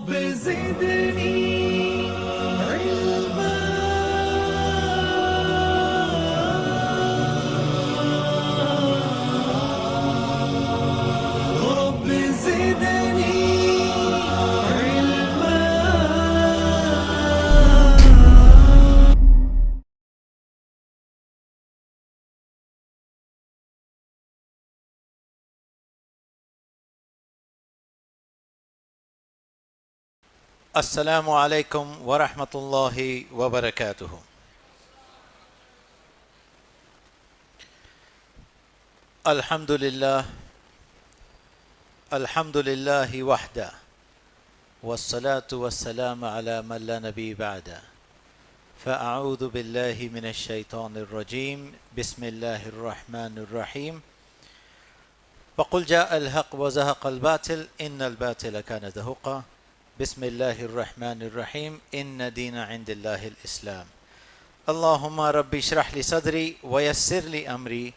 رب زدني علما رب زدني علما. السلام علیکم ورحمۃ اللہ وبرکاتہ. الحمد للہ وحدہ والصلاة والسلام علی من لا نبی بعدہ. فاعوذ باللہ من الشیطان الرجیم. بسم اللہ الرحمن الرحیم. وقل جاء الحق وزهق الباطل ان الباطل كان زهوقا. بسم اللہ الرحمن الرحیم. ان دین عند اللہ الاسلام. اللہم رب اشرح لی صدری ویسر لی امری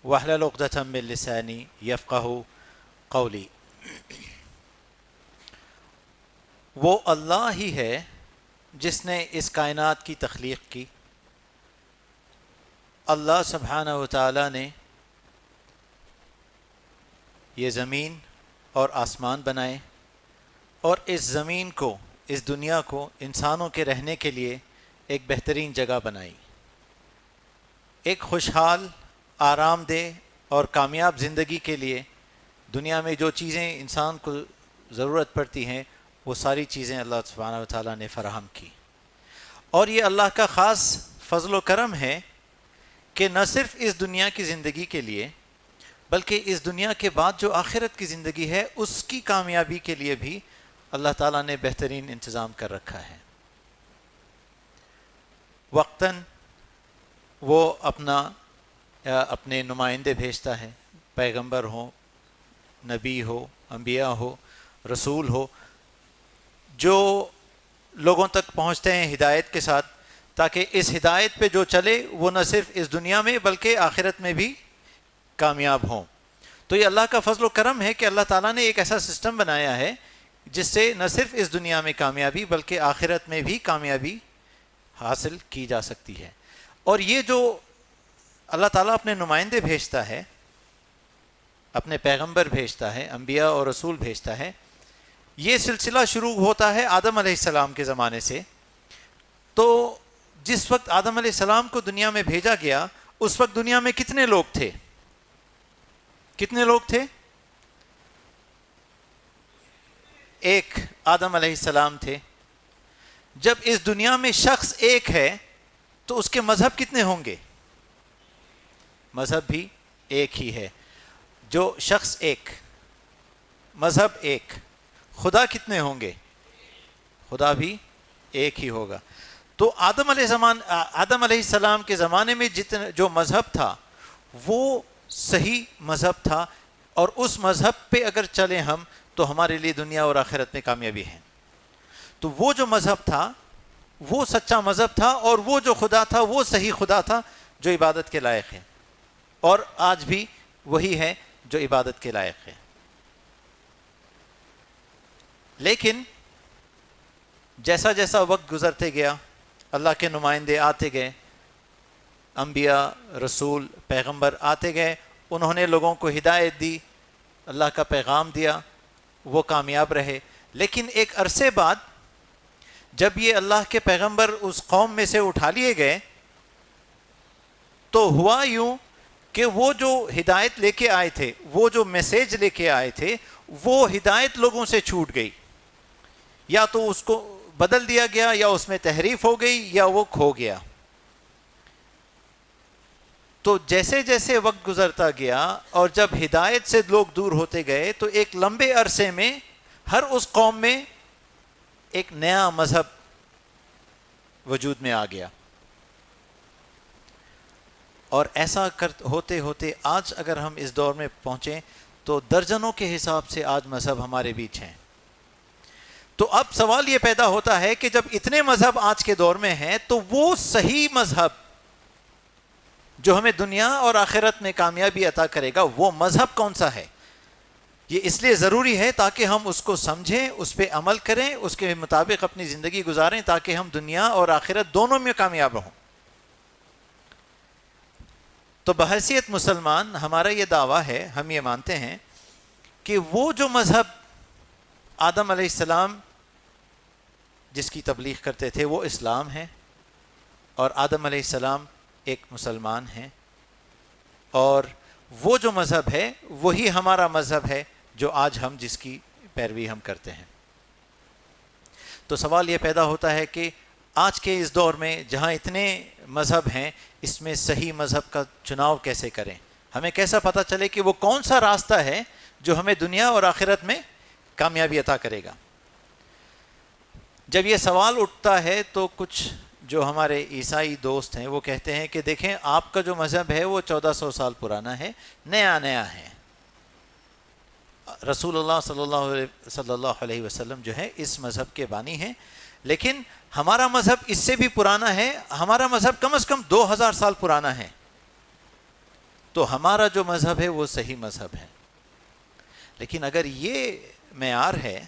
واحلل عقدۃ من لسانی یفقہوا قولی. وہ اللہ ہی ہے جس نے اس کائنات کی تخلیق کی. اللہ سبحانہ و تعالی نے یہ زمین اور آسمان بنائے اور اس زمین کو، اس دنیا کو انسانوں کے رہنے کے لیے ایک بہترین جگہ بنائی. ایک خوشحال، آرام دہ اور کامیاب زندگی کے لیے دنیا میں جو چیزیں انسان کو ضرورت پڑتی ہیں وہ ساری چیزیں اللہ سبحانہ و تعالیٰ نے فراہم کی. اور یہ اللہ کا خاص فضل و کرم ہے کہ نہ صرف اس دنیا کی زندگی کے لیے بلکہ اس دنیا کے بعد جو آخرت کی زندگی ہے اس کی کامیابی کے لیے بھی اللہ تعالیٰ نے بہترین انتظام کر رکھا ہے. وقتاً وہ اپنے نمائندے بھیجتا ہے، پیغمبر ہو، نبی ہو، انبیاء ہو، رسول ہو، جو لوگوں تک پہنچتے ہیں ہدایت کے ساتھ، تاکہ اس ہدایت پہ جو چلے وہ نہ صرف اس دنیا میں بلکہ آخرت میں بھی کامیاب ہوں. تو یہ اللہ کا فضل و کرم ہے کہ اللہ تعالیٰ نے ایک ایسا سسٹم بنایا ہے جس سے نہ صرف اس دنیا میں کامیابی بلکہ آخرت میں بھی کامیابی حاصل کی جا سکتی ہے. اور یہ جو اللہ تعالیٰ اپنے نمائندے بھیجتا ہے، اپنے پیغمبر بھیجتا ہے، انبیاء اور رسول بھیجتا ہے، یہ سلسلہ شروع ہوتا ہے آدم علیہ السلام کے زمانے سے. تو جس وقت آدم علیہ السلام کو دنیا میں بھیجا گیا اس وقت دنیا میں کتنے لوگ تھے؟ کتنے لوگ تھے؟ ایک آدم علیہ السلام تھے. جب اس دنیا میں شخص ایک ہے تو اس کے مذہب کتنے ہوں گے؟ مذہب بھی ایک ہی ہے. جو شخص ایک، مذہب ایک، خدا کتنے ہوں گے؟ خدا بھی ایک ہی ہوگا. تو آدم علیہ السلام کے زمانے میں جو مذہب تھا وہ صحیح مذہب تھا، اور اس مذہب پہ اگر چلیں ہم تو ہمارے لیے دنیا اور آخرت میں کامیابی ہے. تو وہ جو مذہب تھا وہ سچا مذہب تھا، اور وہ جو خدا تھا وہ صحیح خدا تھا جو عبادت کے لائق ہے، اور آج بھی وہی ہے جو عبادت کے لائق ہے. لیکن جیسا جیسا وقت گزرتے گیا، اللہ کے نمائندے آتے گئے، انبیاء، رسول، پیغمبر آتے گئے، انہوں نے لوگوں کو ہدایت دی، اللہ کا پیغام دیا، وہ کامیاب رہے. لیکن ایک عرصے بعد جب یہ اللہ کے پیغمبر اس قوم میں سے اٹھا لیے گئے تو ہوا یوں کہ وہ جو ہدایت لے کے آئے تھے، وہ جو میسیج لے کے آئے تھے، وہ ہدایت لوگوں سے چھوٹ گئی. یا تو اس کو بدل دیا گیا، یا اس میں تحریف ہو گئی، یا وہ کھو گیا. تو جیسے جیسے وقت گزرتا گیا اور جب ہدایت سے لوگ دور ہوتے گئے تو ایک لمبے عرصے میں ہر اس قوم میں ایک نیا مذہب وجود میں آ گیا. اور ایسا ہوتے ہوتے آج اگر ہم اس دور میں پہنچیں تو درجنوں کے حساب سے آج مذہب ہمارے بیچ ہیں. تو اب سوال یہ پیدا ہوتا ہے کہ جب اتنے مذہب آج کے دور میں ہیں تو وہ صحیح مذہب جو ہمیں دنیا اور آخرت میں کامیابی عطا کرے گا وہ مذہب کون سا ہے؟ یہ اس لیے ضروری ہے تاکہ ہم اس کو سمجھیں، اس پہ عمل کریں، اس کے مطابق اپنی زندگی گزاریں، تاکہ ہم دنیا اور آخرت دونوں میں کامیاب ہوں۔ تو بحیثیت مسلمان ہمارا یہ دعویٰ ہے، ہم یہ مانتے ہیں کہ وہ جو مذہب آدم علیہ السلام جس کی تبلیغ کرتے تھے وہ اسلام ہے، اور آدم علیہ السلام ایک مسلمان ہیں، اور وہ جو مذہب ہے وہی ہمارا مذہب ہے جو آج ہم جس کی پیروی ہم کرتے ہیں۔ تو سوال یہ پیدا ہوتا ہے کہ آج کے اس دور میں جہاں اتنے مذہب ہیں، اس میں صحیح مذہب کا چناؤ کیسے کریں؟ ہمیں کیسا پتہ چلے کہ وہ کون سا راستہ ہے جو ہمیں دنیا اور آخرت میں کامیابی عطا کرے گا؟ جب یہ سوال اٹھتا ہے تو کچھ جو ہمارے عیسائی دوست ہیں وہ کہتے ہیں کہ دیکھیں آپ کا جو مذہب ہے وہ 1400 سال پرانا ہے، نیا ہے۔ رسول اللہ صلی اللہ علیہ وسلم جو ہے اس مذہب کے بانی ہیں، لیکن ہمارا مذہب اس سے بھی پرانا ہے، ہمارا مذہب کم از کم 2000 سال پرانا ہے، تو ہمارا جو مذہب ہے وہ صحیح مذہب ہے۔ لیکن اگر یہ معیار ہے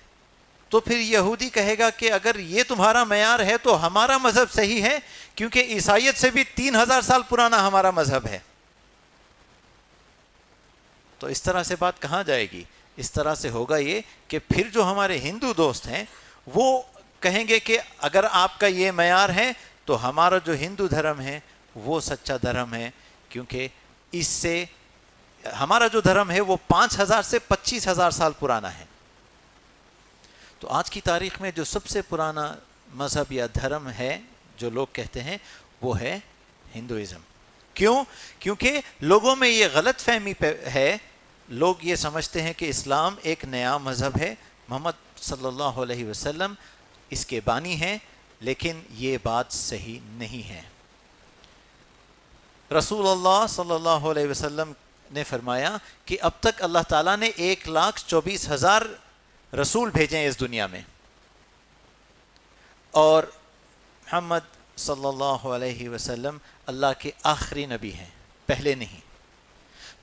تو پھر یہودی کہے گا کہ اگر یہ تمہارا معیار ہے تو ہمارا مذہب صحیح ہے، کیونکہ عیسائیت سے بھی 3000 سال پرانا ہمارا مذہب ہے۔ تو اس طرح سے بات کہاں جائے گی؟ اس طرح سے ہوگا یہ کہ پھر جو ہمارے ہندو دوست ہیں وہ کہیں گے کہ اگر آپ کا یہ معیار ہے تو ہمارا جو ہندو دھرم ہے وہ سچا دھرم ہے، کیونکہ اس سے ہمارا جو دھرم ہے وہ 5000 سے 25000 سال پرانا ہے۔ تو آج کی تاریخ میں جو سب سے پرانا مذہب یا دھرم ہے جو لوگ کہتے ہیں وہ ہے ہندوازم۔ کیوں؟ کیونکہ لوگوں میں یہ غلط فہمی ہے، لوگ یہ سمجھتے ہیں کہ اسلام ایک نیا مذہب ہے، محمد صلی اللہ علیہ وسلم اس کے بانی ہیں، لیکن یہ بات صحیح نہیں ہے۔ رسول اللہ صلی اللہ علیہ وسلم نے فرمایا کہ اب تک اللہ تعالیٰ نے 1,24,000 رسول بھیجے ہیں اس دنیا میں، اور محمد صلی اللہ علیہ وسلم اللہ کے آخری نبی ہیں، پہلے نہیں۔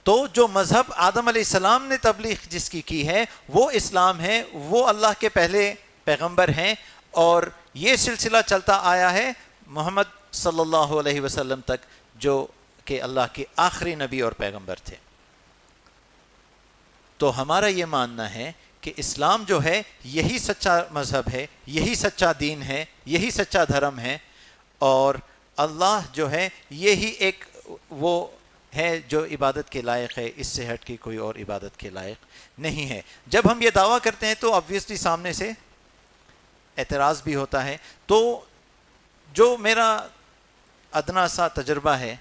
تو جو مذہب آدم علیہ السلام نے تبلیغ جس کی ہے وہ اسلام ہے، وہ اللہ کے پہلے پیغمبر ہیں، اور یہ سلسلہ چلتا آیا ہے محمد صلی اللہ علیہ وسلم تک، جو کہ اللہ کے آخری نبی اور پیغمبر تھے۔ تو ہمارا یہ ماننا ہے کہ اسلام جو ہے یہی سچا مذہب ہے، یہی سچا دین ہے، یہی سچا دھرم ہے، اور اللہ جو ہے یہی ایک وہ ہے جو عبادت کے لائق ہے، اس سے ہٹ کے کوئی اور عبادت کے لائق نہیں ہے۔ جب ہم یہ دعویٰ کرتے ہیں تو obviously سامنے سے اعتراض بھی ہوتا ہے۔ تو جو میرا ادنا سا تجربہ ہے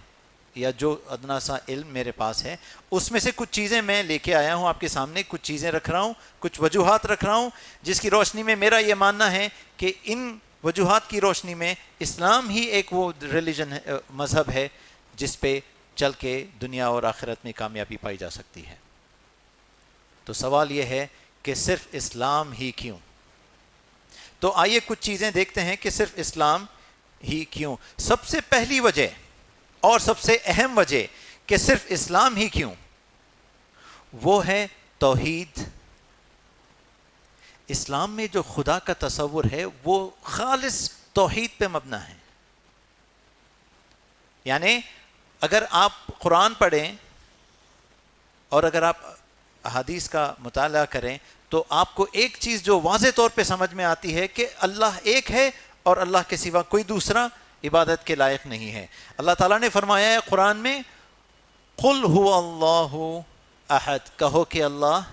یا جو ادنا سا علم میرے پاس ہے، اس میں سے کچھ چیزیں میں لے کے آیا ہوں آپ کے سامنے، کچھ چیزیں رکھ رہا ہوں، کچھ وجوہات رکھ رہا ہوں، جس کی روشنی میں میرا یہ ماننا ہے کہ ان وجوہات کی روشنی میں اسلام ہی ایک وہ ریلیجن ہے، مذہب ہے جس پہ چل کے دنیا اور آخرت میں کامیابی پائی جا سکتی ہے۔ تو سوال یہ ہے کہ صرف اسلام ہی کیوں؟ تو آئیے کچھ چیزیں دیکھتے ہیں کہ صرف اسلام ہی کیوں۔ سب سے پہلی وجہ اور سب سے اہم وجہ کہ صرف اسلام ہی کیوں، وہ ہے توحید۔ اسلام میں جو خدا کا تصور ہے وہ خالص توحید پہ مبنی ہے۔ یعنی اگر آپ قرآن پڑھیں اور اگر آپ احادیث کا مطالعہ کریں تو آپ کو ایک چیز جو واضح طور پہ سمجھ میں آتی ہے کہ اللہ ایک ہے اور اللہ کے سوا کوئی دوسرا عبادت کے لائق نہیں ہے۔ اللہ تعالیٰ نے فرمایا ہے قرآن میں قل هو اللہ احد، کہو کہ اللہ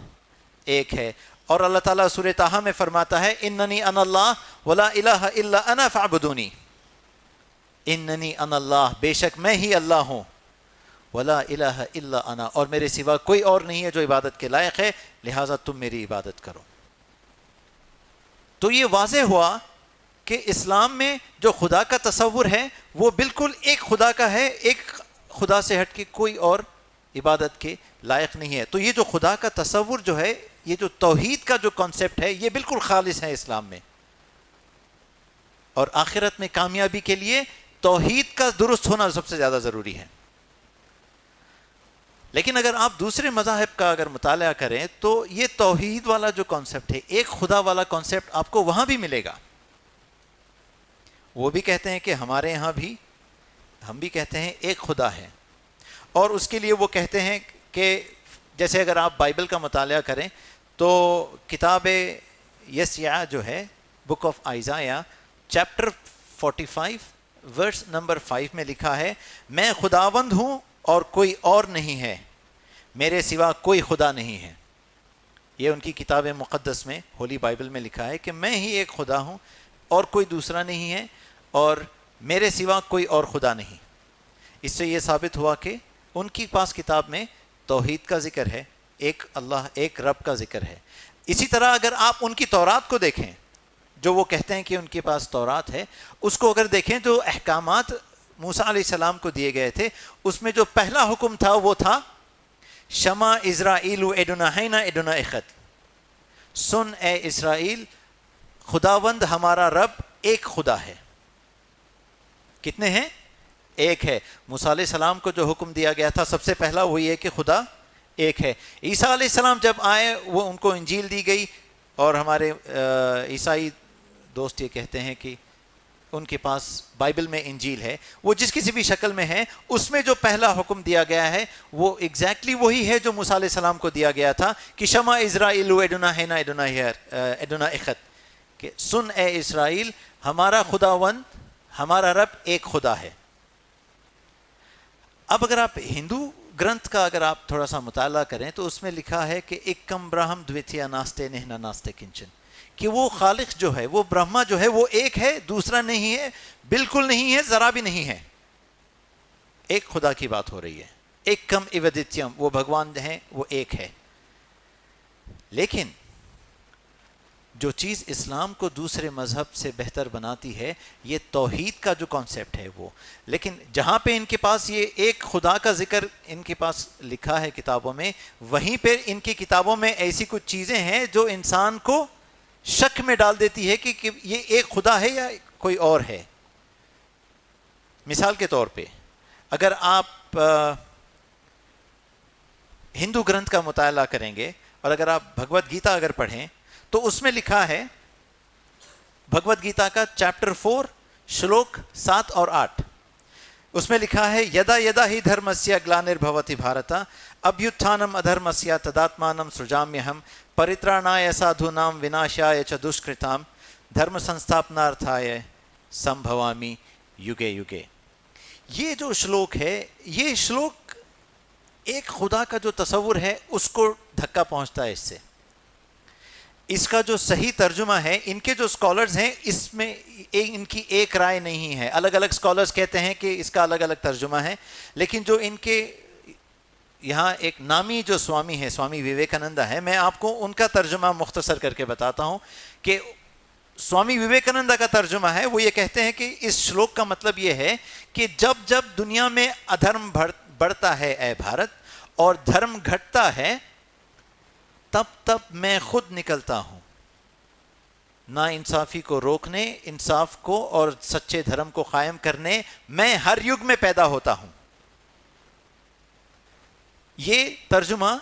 ایک ہے، اور اللہ تعالیٰ سورہ طٰہٰ میں فرماتا ہے اننی انا اللہ ولا الہ الا انا فاعبدونی، اننی انا اللہ، بے شک میں ہی اللہ ہوں، ولا الہ الا انا، اور میرے سوا کوئی اور نہیں ہے جو عبادت کے لائق ہے، لہٰذا تم میری عبادت کرو۔ تو یہ واضح ہوا کہ اسلام میں جو خدا کا تصور ہے وہ بالکل ایک خدا کا ہے، ایک خدا سے ہٹ کے کوئی اور عبادت کے لائق نہیں ہے۔ تو یہ جو خدا کا تصور جو ہے، یہ جو توحید کا جو کانسیپٹ ہے، یہ بالکل خالص ہے اسلام میں، اور آخرت میں کامیابی کے لیے توحید کا درست ہونا سب سے زیادہ ضروری ہے۔ لیکن اگر آپ دوسرے مذاہب کا اگر مطالعہ کریں تو یہ توحید والا جو کانسیپٹ ہے، ایک خدا والا کانسیپٹ آپ کو وہاں بھی ملے گا. وہ بھی کہتے ہیں کہ ہمارے یہاں بھی ہم بھی کہتے ہیں ایک خدا ہے، اور اس کے لیے وہ کہتے ہیں کہ جیسے اگر آپ بائبل کا مطالعہ کریں تو کتاب یسیع جو ہے، book of Isaiah chapter 45 verse number 5 میں لکھا ہے، میں خداوند ہوں اور کوئی اور نہیں ہے، میرے سوا کوئی خدا نہیں ہے. یہ ان کی کتاب مقدس میں، ہولی بائبل میں لکھا ہے کہ میں ہی ایک خدا ہوں اور کوئی دوسرا نہیں ہے، اور میرے سوا کوئی اور خدا نہیں. اس سے یہ ثابت ہوا کہ ان کی پاس کتاب میں توحید کا ذکر ہے، ایک اللہ، ایک رب کا ذکر ہے. اسی طرح اگر آپ ان کی تورات کو دیکھیں، جو وہ کہتے ہیں کہ ان کے پاس تورات ہے، اس کو اگر دیکھیں تو احکامات موسیٰ علیہ السلام کو دیے گئے تھے، اس میں جو پہلا حکم تھا وہ تھا شمع اسرائیل ادوناہینا ادونا اخت، سن اے اسرائیل، خداوند ہمارا رب ایک خدا ہے. کتنے ہیں؟ ایک ہے. موسیٰ علیہ السلام کو جو حکم دیا گیا تھا سب سے پہلا وہ یہ کہ خدا ایک ہے. عیسیٰ علیہ السلام جب آئے وہ ان کو انجیل دی گئی، اور ہمارے عیسائی دوست یہ کہتے ہیں کہ ان کے پاس بائبل میں انجیل ہے، وہ جس کسی بھی شکل میں ہے، اس میں جو پہلا حکم دیا گیا ہے وہ ایگزیکٹلی وہی ہے جو موسیٰ علیہ السلام کو دیا گیا تھا کہ شمع اسرائیل ادوناہینا ادونا اخت، کہ سن اے اسرائیل، ہمارا خداوند، ہمارا رب ایک خدا ہے. اب اگر آپ ہندو گرنتھ کا اگر آپ تھوڑا سا مطالعہ کریں تو اس میں لکھا ہے کہ ایکم برہم دویتیا ناستے نہنا ناستے کنچن، کہ وہ خالق جو ہے، وہ برہما جو ہے، وہ ایک ہے، دوسرا نہیں ہے، بالکل نہیں ہے، ذرا بھی نہیں ہے. ایک خدا کی بات ہو رہی ہے. ایکم ایودتیم، وہ بھگوان ہیں، وہ ایک ہے. لیکن جو چیز اسلام کو دوسرے مذہب سے بہتر بناتی ہے یہ توحید کا جو کانسیپٹ ہے وہ. لیکن جہاں پہ ان کے پاس یہ ایک خدا کا ذکر ان کے پاس لکھا ہے کتابوں میں، وہیں پہ ان کی کتابوں میں ایسی کچھ چیزیں ہیں جو انسان کو شک میں ڈال دیتی ہے کہ یہ ایک خدا ہے یا کوئی اور ہے. مثال کے طور پہ اگر آپ ہندو گرنتھ کا مطالعہ کریں گے اور اگر آپ بھگوت گیتا اگر پڑھیں تو اس میں لکھا ہے، بھگوت گیتا کا چیپٹر 4 شلوک 7 اور 8، اس میں لکھا ہے یدا یدا ہی دھرمسیا گلانربھوتی بھارتا ابھیتھانم ادھرمسیا تداتمانم سృجامہم پریترانایا سادھونام وناشایا چ دشکرتام دھرم سنستھاپنارتھایا سمبھوامی یوگے یوگے. یہ جو شلوک ہے، یہ شلوک ایک خدا کا جو تصور ہے اس کو دھکا پہنچتا ہے. اس سے اس کا جو صحیح ترجمہ ہے، ان کے جو اسکالرز ہیں اس میں ان کی ایک رائے نہیں ہے. الگ الگ اسکالرز کہتے ہیں کہ اس کا الگ الگ ترجمہ ہے، لیکن جو ان کے یہاں ایک نامی جو سوامی ہے، سوامی وویکانندا ہے، میں آپ کو ان کا ترجمہ مختصر کر کے بتاتا ہوں کہ سوامی وویکانندا کا ترجمہ ہے. وہ یہ کہتے ہیں کہ اس شلوک کا مطلب یہ ہے کہ جب جب دنیا میں ادھرم بڑھتا ہے اے بھارت اور دھرم گھٹتا ہے، تب تب میں خود نکلتا ہوں نا انصافی کو روکنے، انصاف کو اور سچے دھرم کو قائم کرنے. میں ہر یگ میں پیدا ہوتا ہوں. یہ ترجمہ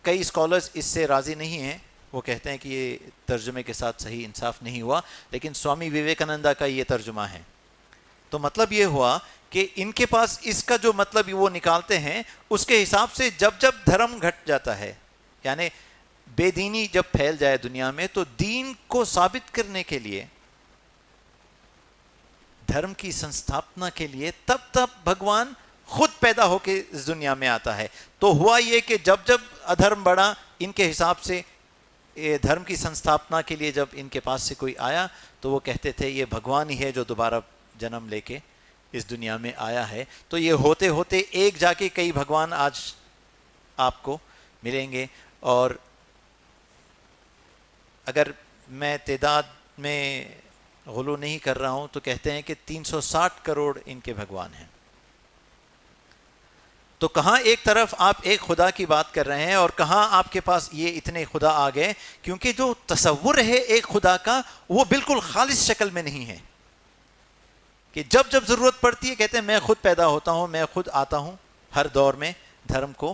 کئی اسکالرز اس سے راضی نہیں ہیں، وہ کہتے ہیں کہ یہ ترجمے کے ساتھ صحیح انصاف نہیں ہوا، لیکن سوامی وویکانندا کا یہ ترجمہ ہے. تو مطلب یہ ہوا کہ ان کے پاس اس کا جو مطلب وہ نکالتے ہیں اس کے حساب سے جب جب دھرم گھٹ جاتا ہے، یعنی بے دینی جب پھیل جائے دنیا میں، تو دین کو ثابت کرنے کے لیے، دھرم کی سنستھاپنا کے لیے تب تب بھگوان خود پیدا ہو کے اس دنیا میں آتا ہے. تو ہوا یہ کہ جب جب ادھرم بڑھا، ان کے حساب سے دھرم کی سنستھاپنا کے لیے جب ان کے پاس سے کوئی آیا تو وہ کہتے تھے یہ بھگوان ہی ہے جو دوبارہ جنم لے کے اس دنیا میں آیا ہے. تو یہ ہوتے ہوتے ایک جا کے کئی بھگوان آج آپ کو ملیں گے. اور اگر میں تعداد میں غلو نہیں کر رہا ہوں تو کہتے ہیں کہ 360 کروڑ ان کے بھگوان ہیں. تو کہاں ایک طرف آپ ایک خدا کی بات کر رہے ہیں اور کہاں آپ کے پاس یہ اتنے خدا آ گئے، کیونکہ جو تصور ہے ایک خدا کا وہ بالکل خالص شکل میں نہیں ہے کہ جب جب ضرورت پڑتی ہے کہتے ہیں میں خود پیدا ہوتا ہوں، میں خود آتا ہوں. ہر دور میں دھرم کو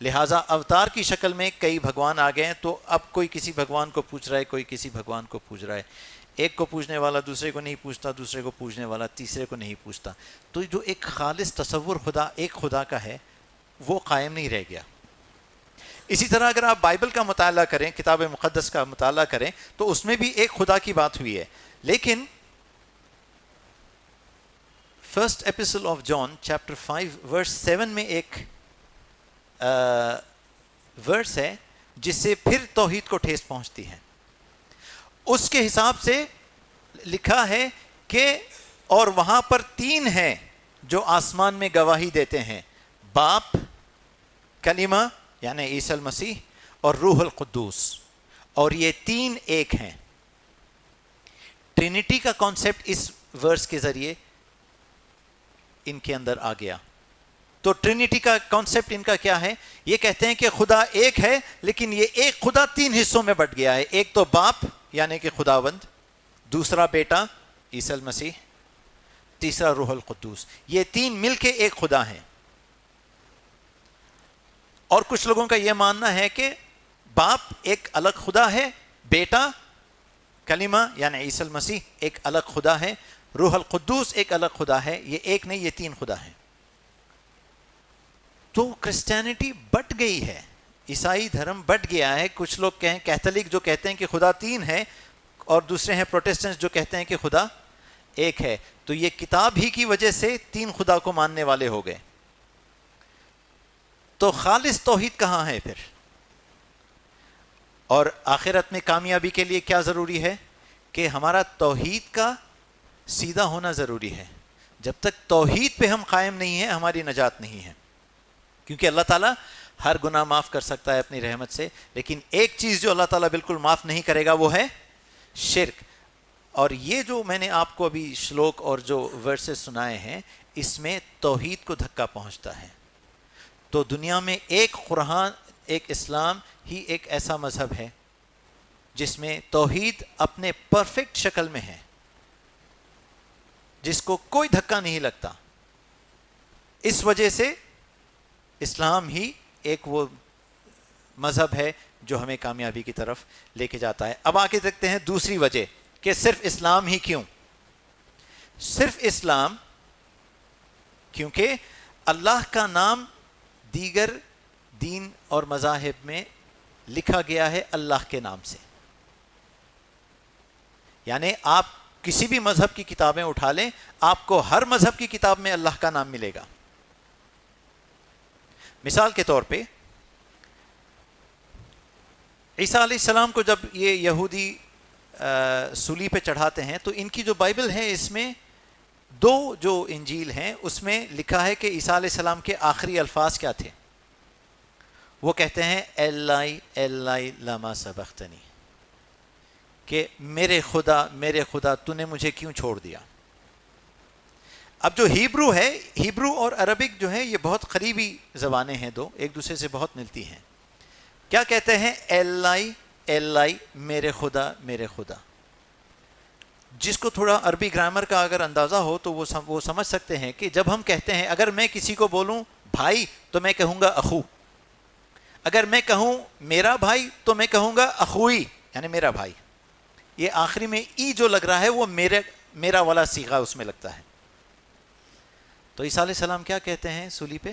لہٰذا اوتار کی شکل میں کئی بھگوان آ گئے ہیں, تو اب کوئی کسی بھگوان کو پوچھ رہا ہے, کوئی کسی بھگوان کو پوچھ رہا ہے. ایک کو پوجنے والا دوسرے کو نہیں پوچھتا, دوسرے کو پوجنے والا تیسرے کو نہیں پوچھتا. تو جو ایک خالص تصور خدا ایک خدا کا ہے وہ قائم نہیں رہ گیا. اسی طرح اگر آپ بائبل کا مطالعہ کریں, کتاب مقدس کا مطالعہ کریں, تو اس میں بھی ایک خدا کی بات ہوئی ہے. لیکن فرسٹ ایپیسٹل آف جان چیپٹر 5 ورس 7 میں ایک ورس ہے جس سے پھر توحید کو ٹھیس پہنچتی ہے. اس کے حساب سے لکھا ہے کہ اور وہاں پر 3 ہیں جو آسمان میں گواہی دیتے ہیں, باپ, کلمہ یعنی عیسی المسیح, اور روح القدوس, اور یہ 3 ایک ہیں. ٹرینٹی کا کانسیپٹ اس ورس کے ذریعے ان کے اندر آ گیا. تو ٹرینٹی کا کانسیپٹ ان کا کیا ہے؟ یہ کہتے ہیں کہ خدا ایک ہے, لیکن یہ ایک خدا 3 حصوں میں بٹ گیا ہے. ایک تو باپ یعنی کہ خداوند, دوسرا بیٹا عیسی المسیح, تیسرا روح القدوس. یہ 3 مل کے ایک خدا ہیں. اور کچھ لوگوں کا یہ ماننا ہے کہ باپ ایک الگ خدا ہے, بیٹا کلمہ یعنی عیسی المسیح ایک الگ خدا ہے, روح القدوس ایک الگ خدا ہے. یہ ایک نہیں, یہ 3 خدا ہیں. تو کرسچینٹی بٹ گئی ہے, عیسائی دھرم بٹ گیا ہے. کچھ لوگ کہیں کیتھولک جو کہتے ہیں کہ خدا 3 ہے, اور دوسرے ہیں پروٹسٹنٹس جو کہتے ہیں کہ خدا ایک ہے. تو یہ کتاب ہی کی وجہ سے 3 خدا کو ماننے والے ہو گئے. تو خالص توحید کہاں ہے پھر؟ اور آخرت میں کامیابی کے لیے کیا ضروری ہے؟ کہ ہمارا توحید کا سیدھا ہونا ضروری ہے. جب تک توحید پہ ہم قائم نہیں ہیں ہماری نجات نہیں ہے. کیونکہ اللہ تعالیٰ ہر گناہ معاف کر سکتا ہے اپنی رحمت سے, لیکن ایک چیز جو اللہ تعالیٰ بالکل معاف نہیں کرے گا وہ ہے شرک. اور یہ جو میں نے آپ کو ابھی شلوک اور جو ورسز سنائے ہیں, اس میں توحید کو دھکا پہنچتا ہے. تو دنیا میں ایک قرآن, ایک اسلام ہی ایک ایسا مذہب ہے جس میں توحید اپنے پرفیکٹ شکل میں ہے, جس کو کوئی دھکا نہیں لگتا. اس وجہ سے اسلام ہی ایک وہ مذہب ہے جو ہمیں کامیابی کی طرف لے کے جاتا ہے. اب آگے دیکھتے ہیں دوسری وجہ کہ صرف اسلام ہی کیوں. صرف اسلام کیونکہ اللہ کا نام دیگر دین اور مذاہب میں لکھا گیا ہے اللہ کے نام سے. یعنی آپ کسی بھی مذہب کی کتابیں اٹھا لیں, آپ کو ہر مذہب کی کتاب میں اللہ کا نام ملے گا. مثال کے طور پہ عیسیٰ علیہ السلام کو جب یہ یہودی سولی پہ چڑھاتے ہیں تو ان کی جو بائبل ہے اس میں 2 جو انجیل ہیں اس میں لکھا ہے کہ عیسیٰ علیہ السلام کے آخری الفاظ کیا تھے. وہ کہتے ہیں ایلائی ایلائی لما سبختنی, کہ میرے خدا تو نے مجھے کیوں چھوڑ دیا. اب جو ہیبرو ہے, ہیبرو اور عربک جو ہے یہ بہت قریبی زبانیں ہیں, 2 ایک دوسرے سے بہت ملتی ہیں. کیا کہتے ہیں؟ ایلائی ایلائی, میرے خدا. جس کو تھوڑا عربی گرامر کا اگر اندازہ ہو تو وہ سمجھ سکتے ہیں کہ جب ہم کہتے ہیں, اگر میں کسی کو بولوں بھائی تو میں کہوں گا اخو, اگر میں کہوں میرا بھائی تو میں کہوں گا اخوئی یعنی میرا بھائی. یہ آخری میں ای جو لگ رہا ہے وہ میرا والا صیغہ اس میں لگتا ہے. تو عیسیٰ علیہ السلام کیا کہتے ہیں سولی پہ؟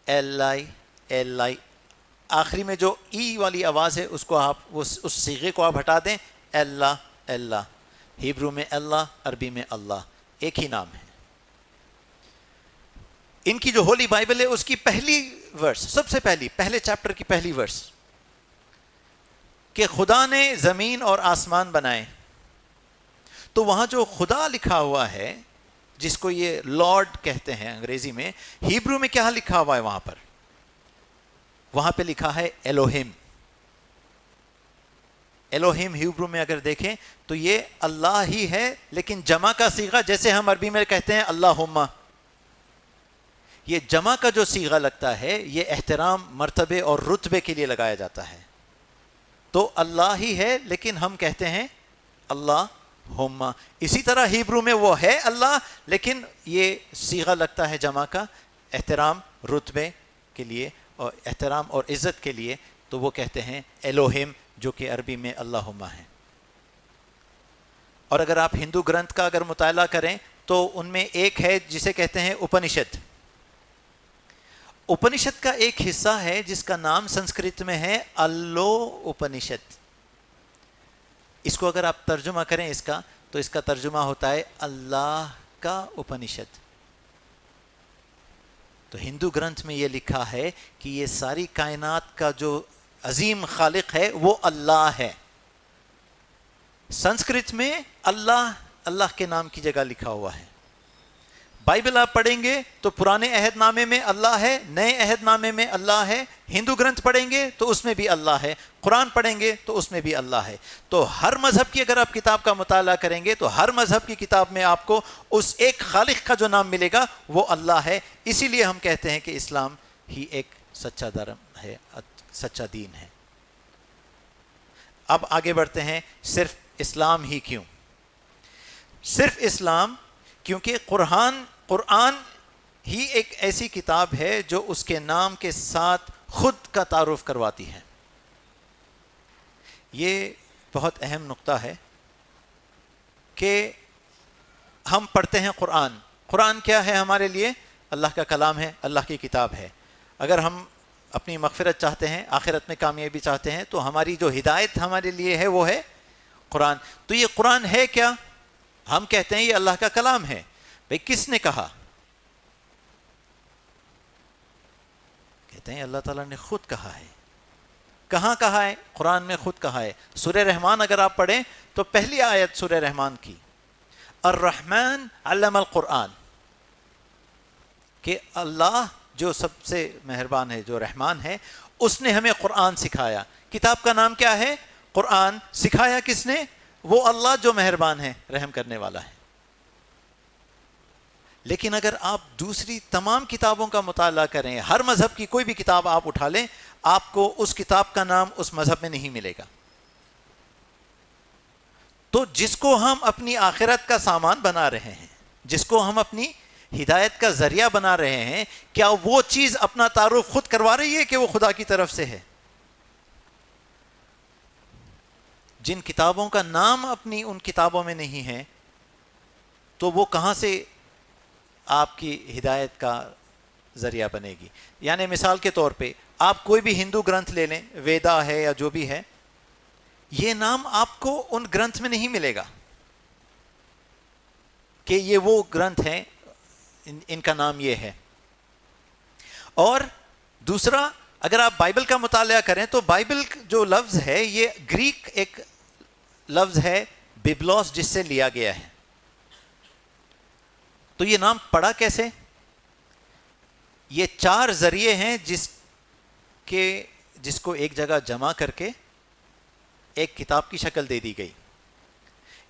ایلائی ایلائی. آخری میں جو ای والی آواز ہے اس کو آپ اس صیغے کو آپ ہٹا دیں, اللہ اللہ. ہیبرو میں اللہ, عربی میں اللہ, ایک ہی نام ہے. ان کی جو ہولی بائبل ہے اس کی پہلی ورس, سب سے پہلے چیپٹر کی پہلی ورس, کہ خدا نے زمین اور آسمان بنائے. تو وہاں جو خدا لکھا ہوا ہے جس کو یہ لارڈ کہتے ہیں انگریزی میں, ہیبرو میں کیا لکھا ہوا ہے وہاں پر؟ وہاں پہ لکھا ہے ایلوہم. ایلوہم ہیبرو میں اگر دیکھیں تو یہ اللہ ہی ہے, لیکن جمع کا صیغہ جیسے ہم عربی میں کہتے ہیں اللہم, یہ جمع کا جو صیغہ لگتا ہے یہ احترام, مرتبے اور رتبے کے لیے لگایا جاتا ہے. تو اللہ ہی ہے لیکن ہم کہتے ہیں اللہ ہما. اسی طرح ہیبرو میں وہ ہے اللہ، لیکن یہ صیغہ لگتا ہے جمع کا احترام رتبے کے لیے اور احترام اور عزت کے لیے، تو وہ کہتے ہیں الوہم، جو کہ عربی میں اللہما ہے. اور اگر آپ ہندو گرنتھ کا اگر مطالعہ کریں تو ان میں ایک ہے جسے کہتے ہیں اپنشد. اپنشد کا ایک حصہ ہے جس کا نام سنسکرت میں ہے اللو اپنشد. اس کو اگر آپ ترجمہ کریں اس کا، تو اس کا ترجمہ ہوتا ہے اللہ کا اپنشد. تو ہندو گرنتھ میں یہ لکھا ہے کہ یہ ساری کائنات کا جو عظیم خالق ہے وہ اللہ ہے. سنسکرت میں اللہ کے نام کی جگہ لکھا ہوا ہے. بائبل آپ پڑھیں گے تو پرانے عہد نامے میں اللہ ہے، نئے عہد نامے میں اللہ ہے. ہندو گرنتھ پڑھیں گے تو اس میں بھی اللہ ہے، قرآن پڑھیں گے تو اس میں بھی اللہ ہے. تو ہر مذہب کی اگر آپ کتاب کا مطالعہ کریں گے تو ہر مذہب کی کتاب میں آپ کو اس ایک خالق کا جو نام ملے گا وہ اللہ ہے. اسی لیے ہم کہتے ہیں کہ اسلام ہی ایک سچا دھرم ہے، سچا دین ہے. اب آگے بڑھتے ہیں. صرف اسلام ہی کیوں؟ صرف اسلام کیونکہ قرآن ہی ایک ایسی کتاب ہے جو اس کے نام کے ساتھ خود کا تعارف کرواتی ہے. یہ بہت اہم نقطہ ہے کہ ہم پڑھتے ہیں قرآن. قرآن کیا ہے ہمارے لیے؟ اللہ کا کلام ہے، اللہ کی کتاب ہے. اگر ہم اپنی مغفرت چاہتے ہیں، آخرت میں کامیابی چاہتے ہیں، تو ہماری جو ہدایت ہمارے لیے ہے وہ ہے قرآن. تو یہ قرآن ہے کیا؟ ہم کہتے ہیں یہ اللہ کا کلام ہے. بھئی کس نے کہا؟ کہتے ہیں اللہ تعالیٰ نے خود کہا ہے. کہاں کہا ہے؟ قرآن میں خود کہا ہے. سورہ رحمان اگر آپ پڑھیں تو پہلی آیت سورہ رحمان کی، الرحمن علم القرآن، کہ اللہ جو سب سے مہربان ہے، جو رحمان ہے، اس نے ہمیں قرآن سکھایا. کتاب کا نام کیا ہے؟ قرآن. سکھایا کس نے؟ وہ اللہ جو مہربان ہے، رحم کرنے والا ہے. لیکن اگر آپ دوسری تمام کتابوں کا مطالعہ کریں، ہر مذہب کی کوئی بھی کتاب آپ اٹھا لیں، آپ کو اس کتاب کا نام اس مذہب میں نہیں ملے گا. تو جس کو ہم اپنی آخرت کا سامان بنا رہے ہیں، جس کو ہم اپنی ہدایت کا ذریعہ بنا رہے ہیں، کیا وہ چیز اپنا تعارف خود کروا رہی ہے کہ وہ خدا کی طرف سے ہے؟ جن کتابوں کا نام اپنی ان کتابوں میں نہیں ہے، تو وہ کہاں سے آپ کی ہدایت کا ذریعہ بنے گی؟ یعنی مثال کے طور پہ آپ کوئی بھی ہندو گرنتھ لے لیں، ویدا ہے یا جو بھی ہے، یہ نام آپ کو ان گرنتھ میں نہیں ملے گا کہ یہ وہ گرنتھ ہیں، ان کا نام یہ ہے. اور دوسرا، اگر آپ بائبل کا مطالعہ کریں تو بائبل جو لفظ ہے یہ گریک ایک لفظ ہے بیبلوس، جس سے لیا گیا ہے. تو یہ نام پڑا کیسے؟ یہ 4 ذریعے ہیں جس کو ایک جگہ جمع کر کے ایک کتاب کی شکل دے دی گئی.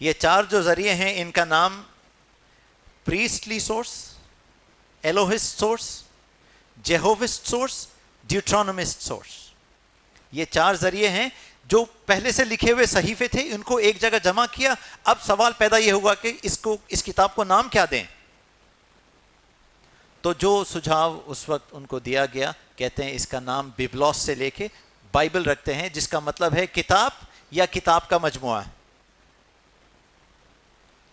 یہ 4 جو ذریعے ہیں ان کا نام Priestly source, Elohist source, Jehovist source, Deuteronomist source. یہ 4 ذریعے ہیں جو پہلے سے لکھے ہوئے صحیفے تھے، ان کو ایک جگہ جمع کیا. اب سوال پیدا یہ ہوا کہ اس کتاب کو نام کیا دیں؟ تو جو سجھاؤ اس وقت ان کو دیا گیا، کہتے ہیں اس کا نام بیبلوس سے لے کے بائبل رکھتے ہیں، جس کا مطلب ہے کتاب یا کتاب کا مجموعہ.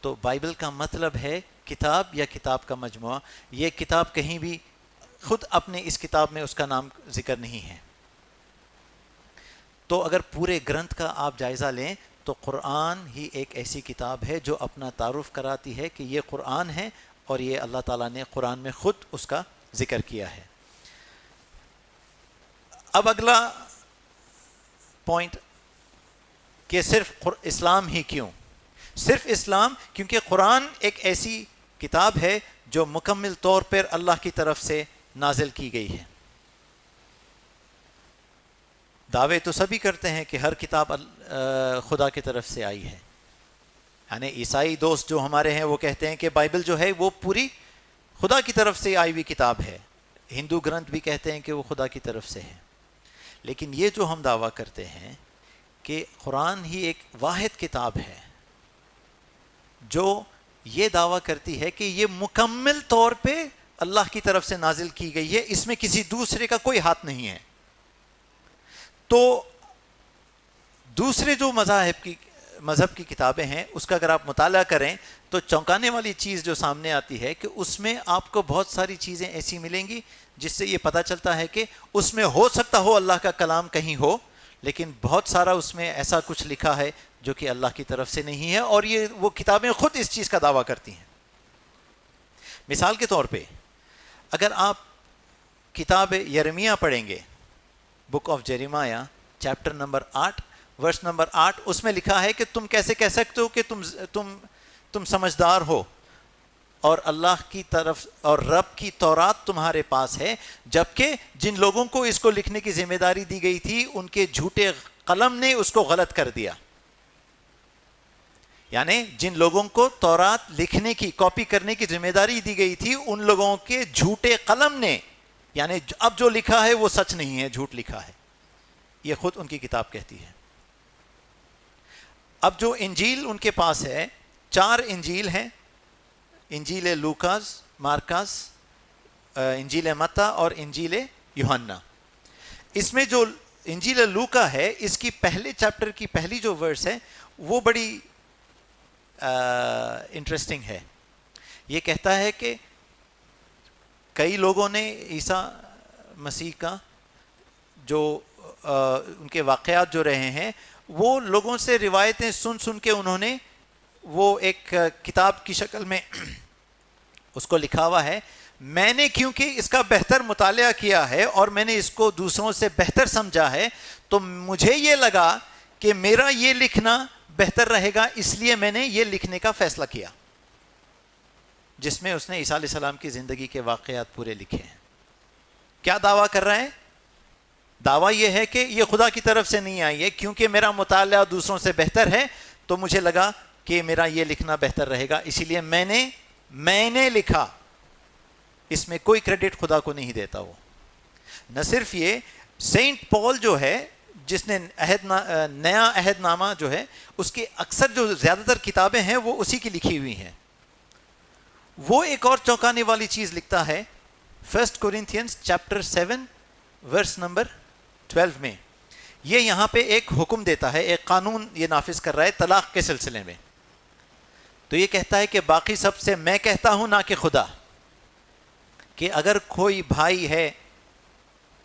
تو بائبل کا مطلب ہے کتاب یا کتاب کا مجموعہ. یہ کتاب کہیں بھی خود اپنے اس کتاب میں اس کا نام ذکر نہیں ہے. تو اگر پورے گرنتھ کا آپ جائزہ لیں تو قرآن ہی ایک ایسی کتاب ہے جو اپنا تعارف کراتی ہے کہ یہ قرآن ہے، اور یہ اللہ تعالیٰ نے قرآن میں خود اس کا ذکر کیا ہے. اب اگلا پوائنٹ کہ صرف اسلام ہی کیوں؟ صرف اسلام کیونکہ قرآن ایک ایسی کتاب ہے جو مکمل طور پر اللہ کی طرف سے نازل کی گئی ہے. دعوے تو سبھی کرتے ہیں کہ ہر کتاب خدا کی طرف سے آئی ہے. یعنی عیسائی دوست جو ہمارے ہیں وہ کہتے ہیں کہ بائبل جو ہے وہ پوری خدا کی طرف سے آئی ہوئی کتاب ہے. ہندو گرنتھ بھی کہتے ہیں کہ وہ خدا کی طرف سے ہے. لیکن یہ جو ہم دعویٰ کرتے ہیں کہ قرآن ہی ایک واحد کتاب ہے جو یہ دعویٰ کرتی ہے کہ یہ مکمل طور پہ اللہ کی طرف سے نازل کی گئی ہے، اس میں کسی دوسرے کا کوئی ہاتھ نہیں ہے. تو دوسرے جو مذہب کی کتابیں ہیں اس کا اگر آپ مطالعہ کریں تو چونکانے والی چیز جو سامنے آتی ہے کہ اس میں آپ کو بہت ساری چیزیں ایسی ملیں گی جس سے یہ پتہ چلتا ہے کہ اس میں ہو سکتا ہو اللہ کا کلام کہیں ہو، لیکن بہت سارا اس میں ایسا کچھ لکھا ہے جو کہ اللہ کی طرف سے نہیں ہے، اور یہ وہ کتابیں خود اس چیز کا دعویٰ کرتی ہیں. مثال کے طور پہ اگر آپ کتاب یرمیہ پڑھیں گے، book of Jeremiah chapter number 8 verse number 8، اس میں لکھا ہے کہ تم کیسے کہہ سکتے ہو کہ تم سمجھدار ہو اور اللہ کی طرف اور رب کی تورات تمہارے پاس ہے، جبکہ جن لوگوں کو اس کو لکھنے کی ذمہ داری دی گئی تھی ان کے جھوٹے قلم نے اس کو غلط کر دیا. یعنی جن لوگوں کو تورات لکھنے کی کاپی کرنے کی ذمہ داری دی گئی تھی ان لوگوں کے جھوٹے قلم نے، یعنی اب جو لکھا ہے وہ سچ نہیں ہے، جھوٹ لکھا ہے. یہ خود ان کی کتاب کہتی ہے. اب جو انجیل ان کے پاس ہے، 4 انجیل ہیں، انجیل لوکاس، مارکاس، انجیل متی اور انجیل یوحنا. اس میں جو انجیل لوکا ہے اس کی پہلے چیپٹر کی پہلی جو ورس ہے وہ بڑی انٹرسٹنگ ہے. یہ کہتا ہے کہ کئی لوگوں نے عیسیٰ مسیح کا جو ان کے واقعات جو رہے ہیں وہ لوگوں سے روایتیں سن کے انہوں نے وہ ایک کتاب کی شکل میں اس کو لکھا ہوا ہے. میں نے کیونکہ اس کا بہتر مطالعہ کیا ہے اور میں نے اس کو دوسروں سے بہتر سمجھا ہے تو مجھے یہ لگا کہ میرا یہ لکھنا بہتر رہے گا، اس لیے میں نے یہ لکھنے کا فیصلہ کیا، جس میں اس نے عیسیٰ علیہ السلام کی زندگی کے واقعات پورے لکھے ہیں. کیا دعویٰ کر رہا ہے؟ دعویٰ یہ ہے کہ یہ خدا کی طرف سے نہیں آئی ہے، کیونکہ میرا مطالعہ دوسروں سے بہتر ہے تو مجھے لگا کہ میرا یہ لکھنا بہتر رہے گا، اسی لیے میں نے لکھا. اس میں کوئی کریڈٹ خدا کو نہیں دیتا. وہ نہ صرف یہ، سینٹ پال جو ہے جس نے نیا عہد نامہ جو ہے اس کی اکثر جو زیادہ تر کتابیں ہیں وہ اسی کی لکھی ہوئی ہیں. وہ ایک اور چونکانے والی چیز لکھتا ہے 1 Corinthians چیپٹر 7 ورس نمبر 12 میں. یہ یہاں پہ ایک حکم دیتا ہے، ایک قانون یہ نافذ کر رہا ہے طلاق کے سلسلے میں. تو یہ کہتا ہے کہ باقی سب سے میں کہتا ہوں نہ کہ خدا، کہ اگر کوئی بھائی ہے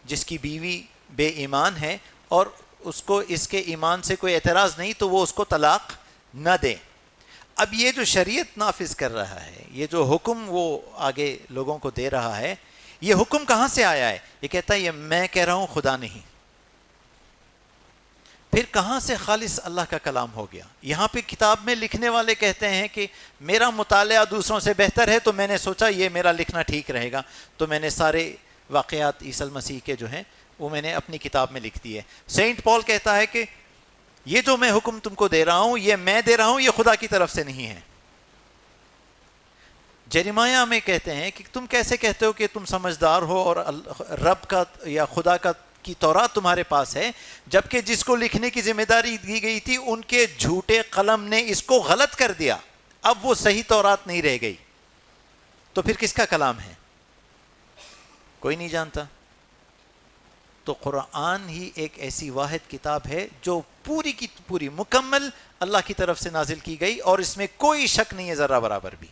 جس کی بیوی بے ایمان ہے اور اس کو اس کے ایمان سے کوئی اعتراض نہیں تو وہ اس کو طلاق نہ دے. اب یہ جو شریعت نافذ کر رہا ہے، یہ جو حکم وہ آگے لوگوں کو دے رہا ہے، یہ حکم کہاں سے آیا ہے؟ یہ کہتا ہے یہ میں کہہ رہا ہوں، خدا نہیں. پھر کہاں سے خالص اللہ کا کلام ہو گیا؟ یہاں پہ کتاب میں لکھنے والے کہتے ہیں کہ میرا مطالعہ دوسروں سے بہتر ہے تو میں نے سوچا یہ میرا لکھنا ٹھیک رہے گا، تو میں نے سارے واقعات عیسی مسیح کے جو ہیں وہ میں نے اپنی کتاب میں لکھ دیے. سینٹ پال کہتا ہے کہ یہ جو میں حکم تم کو دے رہا ہوں یہ میں دے رہا ہوں، یہ خدا کی طرف سے نہیں ہے. جیریمایہ میں کہتے ہیں کہ تم کیسے کہتے ہو کہ تم سمجھدار ہو اور رب کا یا خدا کا کی تورات تمہارے پاس ہے، جبکہ جس کو لکھنے کی ذمہ داری دی گئی تھی ان کے جھوٹے قلم نے اس کو غلط کر دیا. اب وہ صحیح تورات نہیں رہ گئی، تو پھر کس کا کلام ہے؟ کوئی نہیں جانتا. تو قرآن ہی ایک ایسی واحد کتاب ہے جو پوری کی پوری مکمل اللہ کی طرف سے نازل کی گئی اور اس میں کوئی شک نہیں ہے ذرہ برابر بھی.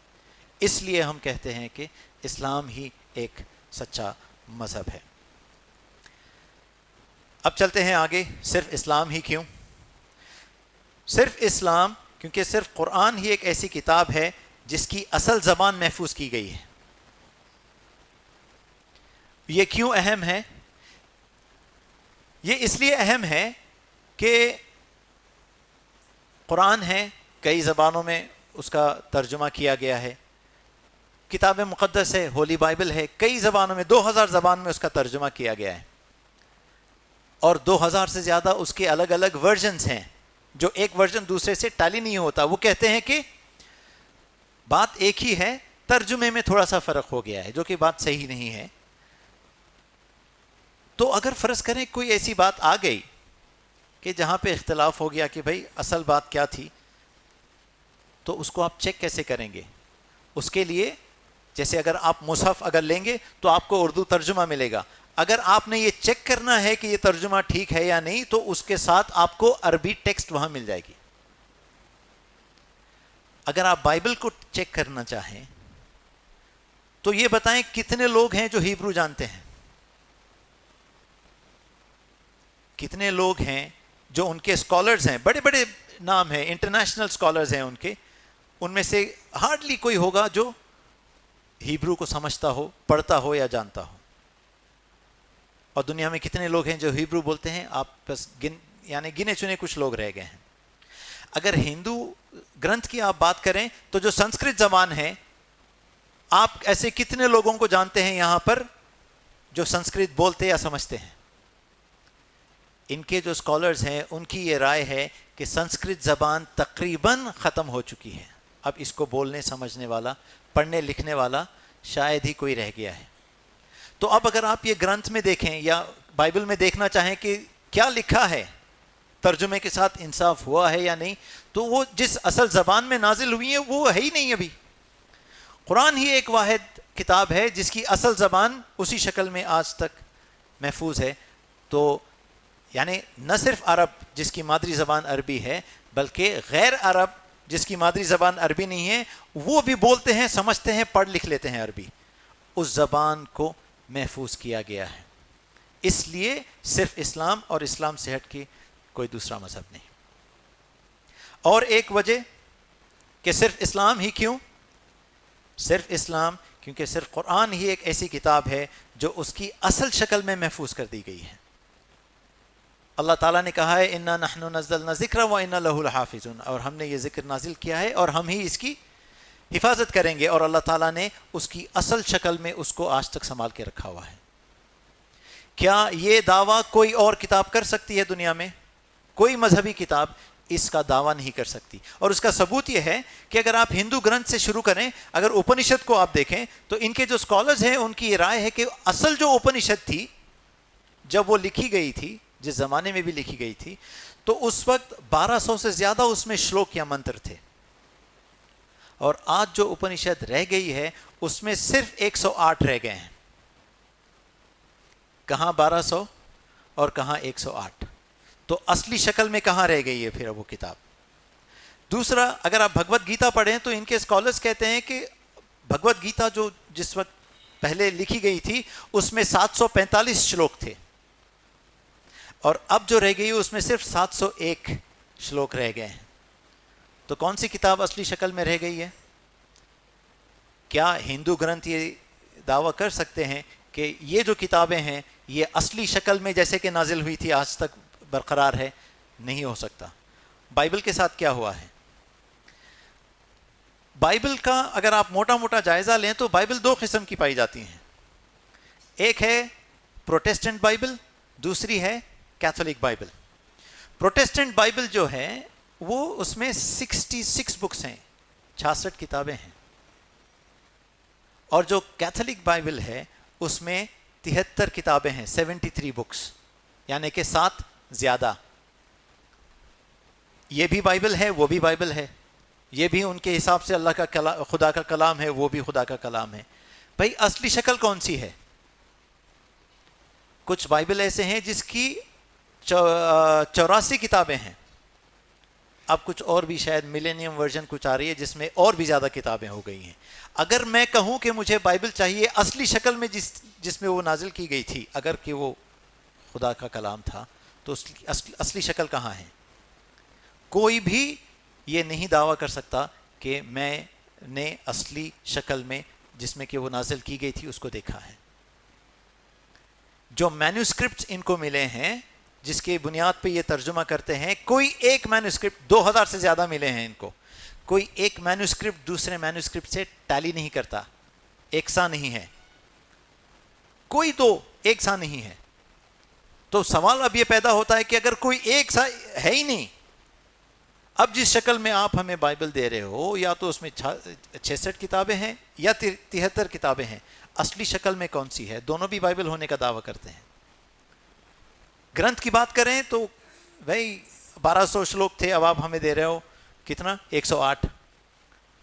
اس لیے ہم کہتے ہیں کہ اسلام ہی ایک سچا مذہب ہے. اب چلتے ہیں آگے. صرف اسلام ہی کیوں؟ صرف اسلام کیونکہ صرف قرآن ہی ایک ایسی کتاب ہے جس کی اصل زبان محفوظ کی گئی ہے. یہ کیوں اہم ہے؟ یہ اس لیے اہم ہے کہ قرآن ہے، کئی زبانوں میں اس کا ترجمہ کیا گیا ہے. کتاب مقدس ہے، ہولی بائبل ہے، کئی زبانوں میں 2000 زبان میں اس کا ترجمہ کیا گیا ہے، اور 2000 سے زیادہ اس کے الگ الگ ورژنز ہیں جو ایک ورژن دوسرے سے ٹیلی نہیں ہوتا. وہ کہتے ہیں کہ بات ایک ہی ہے، ترجمے میں تھوڑا سا فرق ہو گیا ہے، جو کہ بات صحیح نہیں ہے. تو اگر فرض کریں کوئی ایسی بات آ گئی کہ جہاں پہ اختلاف ہو گیا کہ بھائی اصل بات کیا تھی، تو اس کو آپ چیک کیسے کریں گے؟ اس کے لیے جیسے اگر آپ مصحف اگر لیں گے تو آپ کو اردو ترجمہ ملے گا. اگر آپ نے یہ چیک کرنا ہے کہ یہ ترجمہ ٹھیک ہے یا نہیں تو اس کے ساتھ آپ کو عربی ٹیکسٹ وہاں مل جائے گی. اگر آپ بائبل کو چیک کرنا چاہیں تو یہ بتائیں کتنے لوگ ہیں جو ہیبرو جانتے ہیں؟ کتنے لوگ ہیں جو ان کے اسکالرز ہیں، بڑے بڑے نام ہیں، انٹرنیشنل اسکالرز ہیں ان میں سے ہارڈلی کوئی ہوگا جو ہیبرو کو سمجھتا ہو، پڑھتا ہو یا جانتا ہو. اور دنیا میں کتنے لوگ ہیں جو ہیبرو بولتے ہیں؟ آپ بس گنے چنے کچھ لوگ رہ گئے ہیں. اگر ہندو گرنتھ کی آپ بات کریں تو جو سنسکرت زبان ہے، آپ ایسے کتنے لوگوں کو جانتے ہیں یہاں پر جو سنسکرت بولتے یا سمجھتے ہیں؟ ان کے جو اسکالرز ہیں ان کی یہ رائے ہے کہ سنسکرت زبان تقریباً ختم ہو چکی ہے. اب اس کو بولنے سمجھنے والا، پڑھنے لکھنے والا شاید ہی کوئی رہ گیا ہے. تو اب اگر آپ یہ گرنتھ میں دیکھیں یا بائبل میں دیکھنا چاہیں کہ کیا لکھا ہے، ترجمے کے ساتھ انصاف ہوا ہے یا نہیں، تو وہ جس اصل زبان میں نازل ہوئی ہے وہ ہے ہی نہیں. ابھی قرآن ہی ایک واحد کتاب ہے جس کی اصل زبان اسی شکل میں آج تک محفوظ ہے. تو یعنی نہ صرف عرب جس کی مادری زبان عربی ہے بلکہ غیر عرب جس کی مادری زبان عربی نہیں ہے وہ بھی بولتے ہیں، سمجھتے ہیں، پڑھ لکھ لیتے ہیں عربی. اس زبان کو محفوظ کیا گیا ہے. اس لیے صرف اسلام اور اسلام سے ہٹ کے کوئی دوسرا مذہب نہیں. اور ایک وجہ کہ صرف اسلام ہی کیوں؟ صرف اسلام کیونکہ صرف قرآن ہی ایک ایسی کتاب ہے جو اس کی اصل شکل میں محفوظ کر دی گئی ہے. اللہ تعالیٰ نے کہا ہے انا نحن نزلنا الذکر وانا لہ لحافظون، اور ہم نے یہ ذکر نازل کیا ہے اور ہم ہی اس کی حفاظت کریں گے. اور اللہ تعالیٰ نے اس کی اصل شکل میں اس کو آج تک سنبھال کے رکھا ہوا ہے. کیا یہ دعویٰ کوئی اور کتاب کر سکتی ہے دنیا میں؟ کوئی مذہبی کتاب اس کا دعویٰ نہیں کر سکتی. اور اس کا ثبوت یہ ہے کہ اگر آپ ہندو گرنتھ سے شروع کریں، اگر اپنشد کو آپ دیکھیں تو ان کے جو اسکالرز ہیں ان کی یہ رائے ہے کہ اصل جو اپنشد تھی جب وہ لکھی گئی تھی، جس زمانے میں بھی لکھی گئی تھی، تو اس وقت 1200 سے زیادہ اس میں شلوک یا منتر تھے. اور آج جو اپنشد رہ گئی ہے اس میں صرف 108 رہ گئے ہیں. کہاں 1200 اور کہاں 108؟ تو اصلی شکل میں کہاں رہ گئی ہے پھر وہ کتاب؟ دوسرا، اگر آپ بھگوت گیتا پڑھیں تو ان کے اسکالرز کہتے ہیں کہ بھگوت گیتا جو جس وقت پہلے لکھی گئی تھی اس میں 745 شلوک تھے، اور اب جو رہ گئی اس میں صرف 701 شلوک رہ گئے ہیں. تو کون سی کتاب اصلی شکل میں رہ گئی ہے؟ کیا ہندو گرنتھ یہ دعویٰ کر سکتے ہیں کہ یہ جو کتابیں ہیں یہ اصلی شکل میں جیسے کہ نازل ہوئی تھی آج تک برقرار ہے؟ نہیں ہو سکتا. بائبل کے ساتھ کیا ہوا ہے؟ بائبل کا اگر آپ موٹا موٹا جائزہ لیں تو بائبل دو قسم کی پائی جاتی ہیں. ایک ہے پروٹیسٹنٹ بائبل، دوسری ہے کیتھولک بائبل. پروٹیسٹنٹ بائبل جو ہے وہ اس میں 66 بکس ہیں، 66 کتابیں ہیں. اور جو کیتھولک بائبل ہے اس میں 73 کتابیں ہیں، 73 بکس، یعنی کہ 7 زیادہ. یہ بھی بائبل ہے، وہ بھی بائبل ہے. یہ بھی ان کے حساب سے اللہ کا خدا کا کلام ہے، وہ بھی خدا کا کلام ہے. بھائی اصلی شکل کون سی ہے؟ کچھ بائبل ایسے ہیں جس کی 84 کتابیں ہیں. اب کچھ اور بھی شاید ملینیم ورژن کچھ آ رہی ہے جس میں اور بھی زیادہ کتابیں ہو گئی ہیں. اگر میں کہوں کہ مجھے بائبل چاہیے اصلی شکل میں جس میں وہ نازل کی گئی تھی، اگر کہ وہ خدا کا کلام تھا، تو اس کی اصلی شکل کہاں ہے؟ کوئی بھی یہ نہیں دعویٰ کر سکتا کہ میں نے اصلی شکل میں جس میں کہ وہ نازل کی گئی تھی اس کو دیکھا ہے. جو مینوسکرپٹس ان کو ملے ہیں جس کے بنیاد پہ یہ ترجمہ کرتے ہیں، کوئی ایک مینوسکرپٹ 2000 سے زیادہ ملے ہیں ان کو، کوئی ایک مینوسکرپٹ دوسرے مینوسکرپٹ سے ٹیلی نہیں کرتا، ایک سا نہیں ہے. کوئی تو ایک سا نہیں ہے. تو سوال اب یہ پیدا ہوتا ہے کہ اگر کوئی ایک سا ہے ہی نہیں، اب جس شکل میں آپ ہمیں بائبل دے رہے ہو یا تو اس میں 66 کتابیں ہیں یا 73 کتابیں ہیں، اصلی شکل میں کون سی ہے؟ دونوں بھی بائبل ہونے کا دعویٰ کرتے ہیں. گرنتھ کی بات کریں تو بھائی 1200 شلوک تھے، اب آپ ہمیں دے رہے ہو کتنا؟ 108.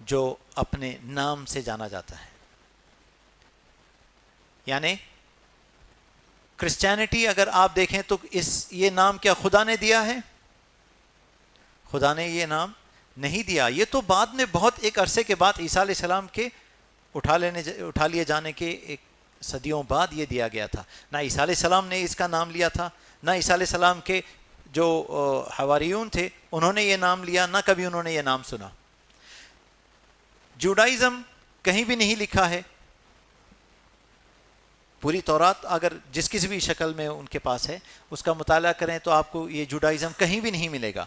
جو اپنے نام سے جانا جاتا ہے. یعنی کرسچینٹی اگر آپ دیکھیں تو یہ نام کیا خدا نے دیا ہے؟ خدا نے یہ نام نہیں دیا. یہ تو بعد میں بہت ایک عرصے کے بعد عیسیٰ علیہ السلام کے اٹھا لیے جانے کے ایک صدیوں بعد یہ دیا گیا تھا. نہ عیسیٰ علیہ السلام نے اس کا نام لیا تھا, نہ عیسیٰ علیہ السلام کے جو حواریون تھے انہوں نے یہ نام لیا, نہ کبھی انہوں نے یہ نام سنا. جوڈائزم کہیں بھی نہیں لکھا ہے. پوری تورات اگر جس کسی بھی شکل میں ان کے پاس ہے اس کا مطالعہ کریں تو آپ کو یہ جوڈائزم کہیں بھی نہیں ملے گا.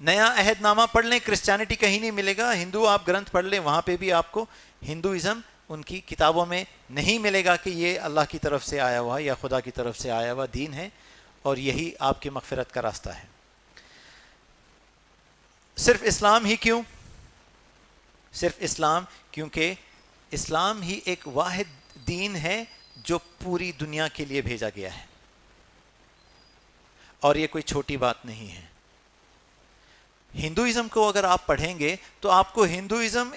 نیا عہد نامہ پڑھ لیں, کرسچینٹی کہیں نہیں ملے گا. ہندو آپ گرنتھ پڑھ لیں, وہاں پہ بھی آپ کو ہندوازم ان کی کتابوں میں نہیں ملے گا کہ یہ اللہ کی طرف سے آیا ہوا یا خدا کی طرف سے آیا ہوا دین ہے اور یہی آپ کی مغفرت کا راستہ ہے. صرف اسلام ہی کیوں؟ صرف اسلام کیونکہ اسلام ہی ایک واحد دین ہے جو پوری دنیا کے لیے بھیجا گیا ہے, اور یہ کوئی چھوٹی بات نہیں ہے. ہندوازم کو اگر آپ پڑھیں گے تو آپ کو ہندوازم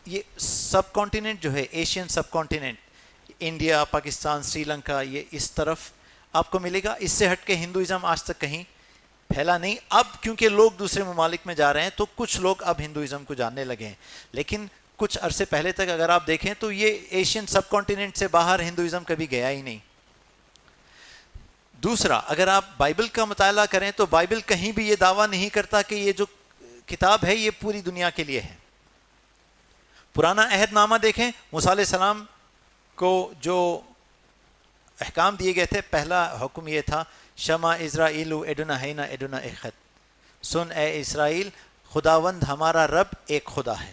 یہ سب کانٹیننٹ جو ہے, ایشین سب کانٹیننٹ, انڈیا, پاکستان, سری لنکا, یہ اس طرف آپ کو ملے گا. اس سے ہٹ کے ہندوازم آج تک کہیں پھیلا نہیں. اب کیونکہ لوگ دوسرے ممالک میں جا رہے ہیں تو کچھ لوگ اب ہندوازم کو جاننے لگے ہیں, لیکن کچھ عرصے پہلے تک اگر آپ دیکھیں تو یہ ایشین سب کانٹیننٹ سے باہر ہندوازم کبھی گیا ہی نہیں. دوسرا, اگر آپ بائبل کا مطالعہ کریں تو بائبل کہیں بھی یہ دعویٰ نہیں کرتا کہ یہ جو کتاب ہے یہ پوری دنیا کے لیے ہے. پرانا عہد نامہ دیکھیں, موسیٰ علیہ السلام کو جو احکام دیے گئے تھے, پہلا حکم یہ تھا شمع اسرائیل ایڈونا ہینا ایڈونا اخت, سن اے اسرائیل خداوند ہمارا رب ایک خدا ہے.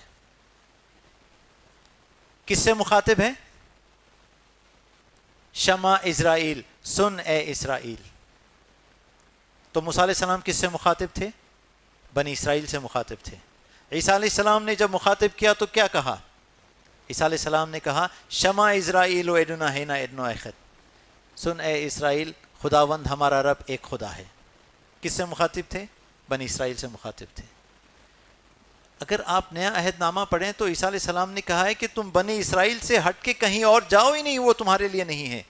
کس سے مخاطب ہے؟ شمع اسرائیل, سن اے اسرائیل. تو موسیٰ علیہ السلام کس سے مخاطب تھے؟ بنی اسرائیل سے مخاطب تھے. عیسیٰ علیہ السلام نے جب مخاطب کیا تو کیا کہا؟ عیسیٰ علیہ السلام نے کہا شمع اسرائیل ایڈونا ہینا ایڈونا اخت, سن اے اسرائیل خداوند ہمارا رب ایک خدا ہے. کس سے مخاطب تھے؟ بنی اسرائیل سے مخاطب تھے. اگر آپ نیا عہد نامہ پڑھیں تو عیسیٰ علیہ السلام نے کہا ہے کہ تم بنی اسرائیل سے ہٹ کے کہیں اور جاؤ ہی نہیں, وہ تمہارے لیے نہیں ہے.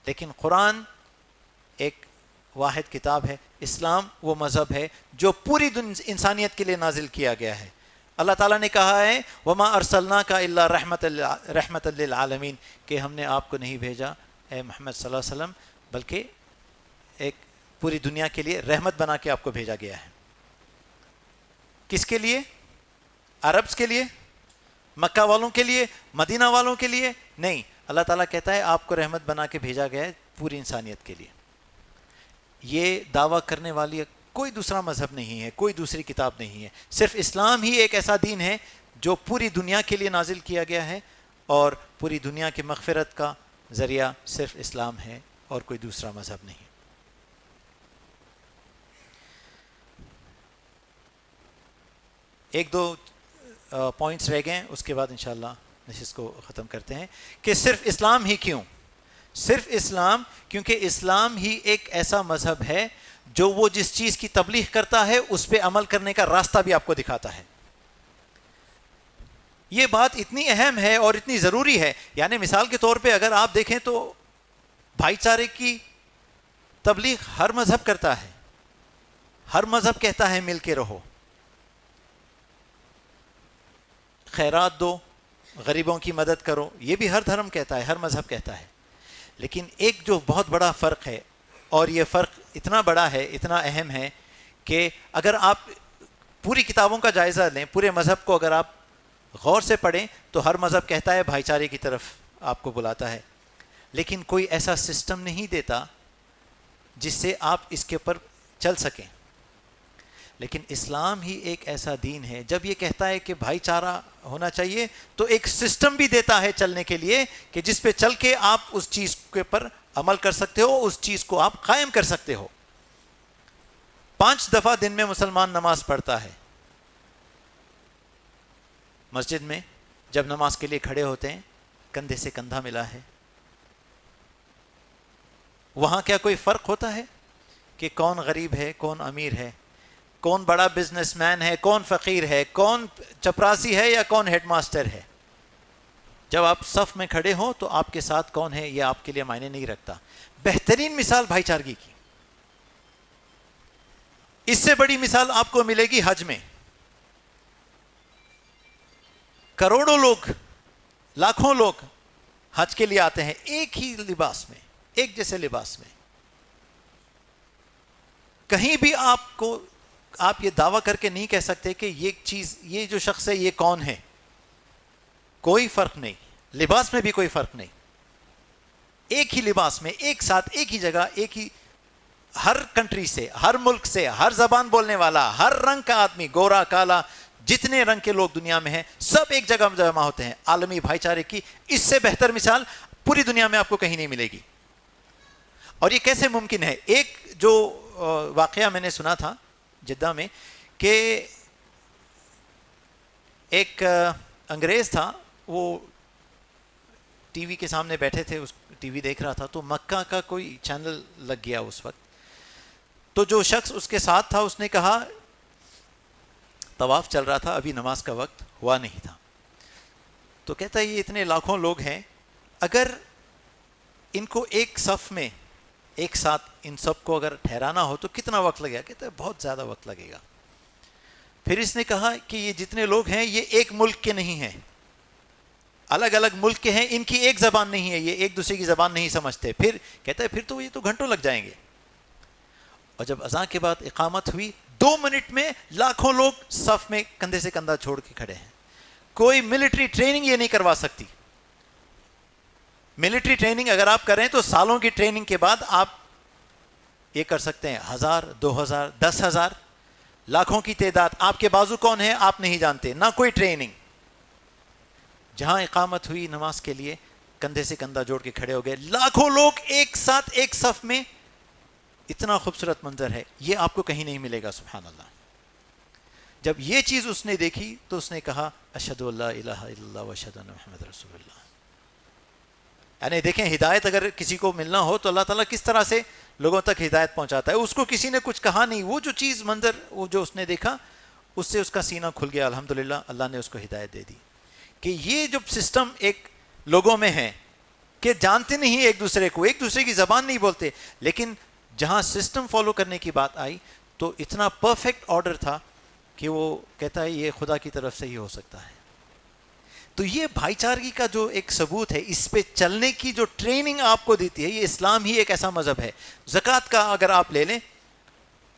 لیکن قرآن ایک واحد کتاب ہے. اسلام وہ مذہب ہے جو پوری انسانیت کے لیے نازل کیا گیا ہے. اللہ تعالیٰ نے کہا ہے وما ارسلناک الا رحمت للعالمین, کہ ہم نے آپ کو نہیں بھیجا اے محمد صلی اللہ علیہ وسلم بلکہ ایک پوری دنیا کے لیے رحمت بنا کے آپ کو بھیجا گیا ہے. کس کے لیے؟ عربز کے لیے, مکہ والوں کے لیے, مدینہ والوں کے لیے نہیں. اللہ تعالیٰ کہتا ہے آپ کو رحمت بنا کے بھیجا گیا ہے پوری انسانیت کے لیے. یہ دعویٰ کرنے والی کوئی دوسرا مذہب نہیں ہے, کوئی دوسری کتاب نہیں ہے. صرف اسلام ہی ایک ایسا دین ہے جو پوری دنیا کے لیے نازل کیا گیا ہے, اور پوری دنیا کی مغفرت کا ذریعہ صرف اسلام ہے اور کوئی دوسرا مذہب نہیں. ایک دو پوائنٹس رہ گئے, اس کے بعد انشاءاللہ نشست کو ختم کرتے ہیں. کہ صرف اسلام ہی کیوں؟ صرف اسلام کیونکہ اسلام ہی ایک ایسا مذہب ہے جو وہ جس چیز کی تبلیغ کرتا ہے اس پہ عمل کرنے کا راستہ بھی آپ کو دکھاتا ہے. یہ بات اتنی اہم ہے اور اتنی ضروری ہے. یعنی مثال کے طور پہ اگر آپ دیکھیں تو بھائی چارے کی تبلیغ ہر مذہب کرتا ہے, ہر مذہب کہتا ہے مل کے رہو, خیرات دو, غریبوں کی مدد کرو, یہ بھی ہر دھرم کہتا ہے, ہر مذہب کہتا ہے. لیکن ایک جو بہت بڑا فرق ہے, اور یہ فرق اتنا بڑا ہے, اتنا اہم ہے کہ اگر آپ پوری کتابوں کا جائزہ لیں, پورے مذہب کو اگر آپ غور سے پڑھیں تو ہر مذہب کہتا ہے بھائی چارے کی طرف آپ کو بلاتا ہے, لیکن کوئی ایسا سسٹم نہیں دیتا جس سے آپ اس کے اوپر چل سکیں. لیکن اسلام ہی ایک ایسا دین ہے جب یہ کہتا ہے کہ بھائی چارہ ہونا چاہیے تو ایک سسٹم بھی دیتا ہے چلنے کے لیے کہ جس پہ چل کے آپ اس چیز کے پر عمل کر سکتے ہو, اس چیز کو آپ قائم کر سکتے ہو. 5 دفعہ دن میں مسلمان نماز پڑھتا ہے. مسجد میں جب نماز کے لیے کھڑے ہوتے ہیں کندھے سے کندھا ملا ہے. وہاں کیا کوئی فرق ہوتا ہے کہ کون غریب ہے کون امیر ہے؟ کون بڑا بزنس مین ہے، کون فقیر ہے، کون چپراسی ہے یا کون ہیڈ ماسٹر ہے. جب آپ صف میں کھڑے ہوں تو آپ کے ساتھ کون ہے یہ آپ کے لیے معنی نہیں رکھتا. بہترین مثال بھائی چارگی کی. اس سے بڑی مثال آپ کو ملے گی حج میں. کروڑوں لوگ، لاکھوں لوگ حج کے لیے آتے ہیں ایک ہی لباس میں، ایک جیسے لباس میں. کہیں بھی آپ یہ دعویٰ کر کے نہیں کہہ سکتے کہ یہ چیز، یہ جو شخص ہے یہ کون ہے. کوئی فرق نہیں، لباس میں بھی کوئی فرق نہیں. ایک ہی لباس میں، ایک ساتھ، ایک ہی جگہ، ایک ہی، ہر کنٹری سے، ہر ملک سے، ہر زبان بولنے والا، ہر رنگ کا آدمی، گورا کالا، جتنے رنگ کے لوگ دنیا میں ہیں سب ایک جگہ جمع ہوتے ہیں. عالمی بھائی چارے کی اس سے بہتر مثال پوری دنیا میں آپ کو کہیں نہیں ملے گی. اور یہ کیسے ممکن ہے؟ ایک جو واقعہ میں نے سنا تھا جدہ میں کہ ایک انگریز تھا، وہ ٹی وی کے سامنے بیٹھے تھے، اس ٹی وی دیکھ رہا تھا تو مکہ کا کوئی چینل لگ گیا اس وقت. تو جو شخص اس کے ساتھ تھا اس نے کہا، طواف چل رہا تھا، ابھی نماز کا وقت ہوا نہیں تھا، تو کہتا ہے یہ اتنے لاکھوں لوگ ہیں، اگر ان کو ایک صف میں ایک ساتھ ان سب کو اگر ٹھہرانا ہو تو کتنا وقت لگے گا؟ کہتا ہے بہت زیادہ وقت لگے گا. پھر اس نے کہا کہ یہ جتنے لوگ ہیں یہ ایک ملک کے نہیں ہیں، الگ الگ ملک کے ہیں، ان کی ایک زبان نہیں ہے، یہ ایک دوسرے کی زبان نہیں سمجھتے. پھر کہتا ہے پھر تو یہ تو گھنٹوں لگ جائیں گے. اور جب اذان کے بعد اقامت ہوئی 2 منٹ میں لاکھوں لوگ صف میں کندھے سے کندھا چھوڑ کے کھڑے ہیں. کوئی ملٹری ٹریننگ یہ نہیں کروا سکتی. ملٹری ٹریننگ اگر آپ کریں تو سالوں کی ٹریننگ کے بعد آپ یہ کر سکتے ہیں. 1000، 2000، 10,000، لاکھوں کی تعداد. آپ کے بازو کون ہے آپ نہیں جانتے، نہ کوئی ٹریننگ. جہاں اقامت ہوئی نماز کے لیے کندھے سے کندھا جوڑ کے کھڑے ہو گئے لاکھوں لوگ ایک ساتھ ایک صف میں. اتنا خوبصورت منظر ہے، یہ آپ کو کہیں نہیں ملے گا. سبحان اللہ. جب یہ چیز اس نے دیکھی تو اس نے کہا اشہد ان لا الہ الا اللہ واشہد ان محمد رسول اللہ. یعنی دیکھیں، ہدایت اگر کسی کو ملنا ہو تو اللہ تعالیٰ کس طرح سے لوگوں تک ہدایت پہنچاتا ہے. اس کو کسی نے کچھ کہا نہیں، وہ جو چیز منظر وہ جو اس نے دیکھا اس سے اس کا سینہ کھل گیا. الحمدللہ اللہ نے اس کو ہدایت دے دی. کہ یہ جو سسٹم ایک لوگوں میں ہے کہ جانتے نہیں ایک دوسرے کو، ایک دوسرے کی زبان نہیں بولتے، لیکن جہاں سسٹم فالو کرنے کی بات آئی تو اتنا پرفیکٹ آرڈر تھا کہ وہ کہتا ہے یہ خدا کی طرف سے ہی ہو سکتا ہے. تو یہ بھائی چارگی کا جو ایک ثبوت ہے، اس پہ چلنے کی جو ٹریننگ آپ کو دیتی ہے، یہ اسلام ہی ایک ایسا مذہب ہے. زکوٰۃ کا اگر آپ لے لیں،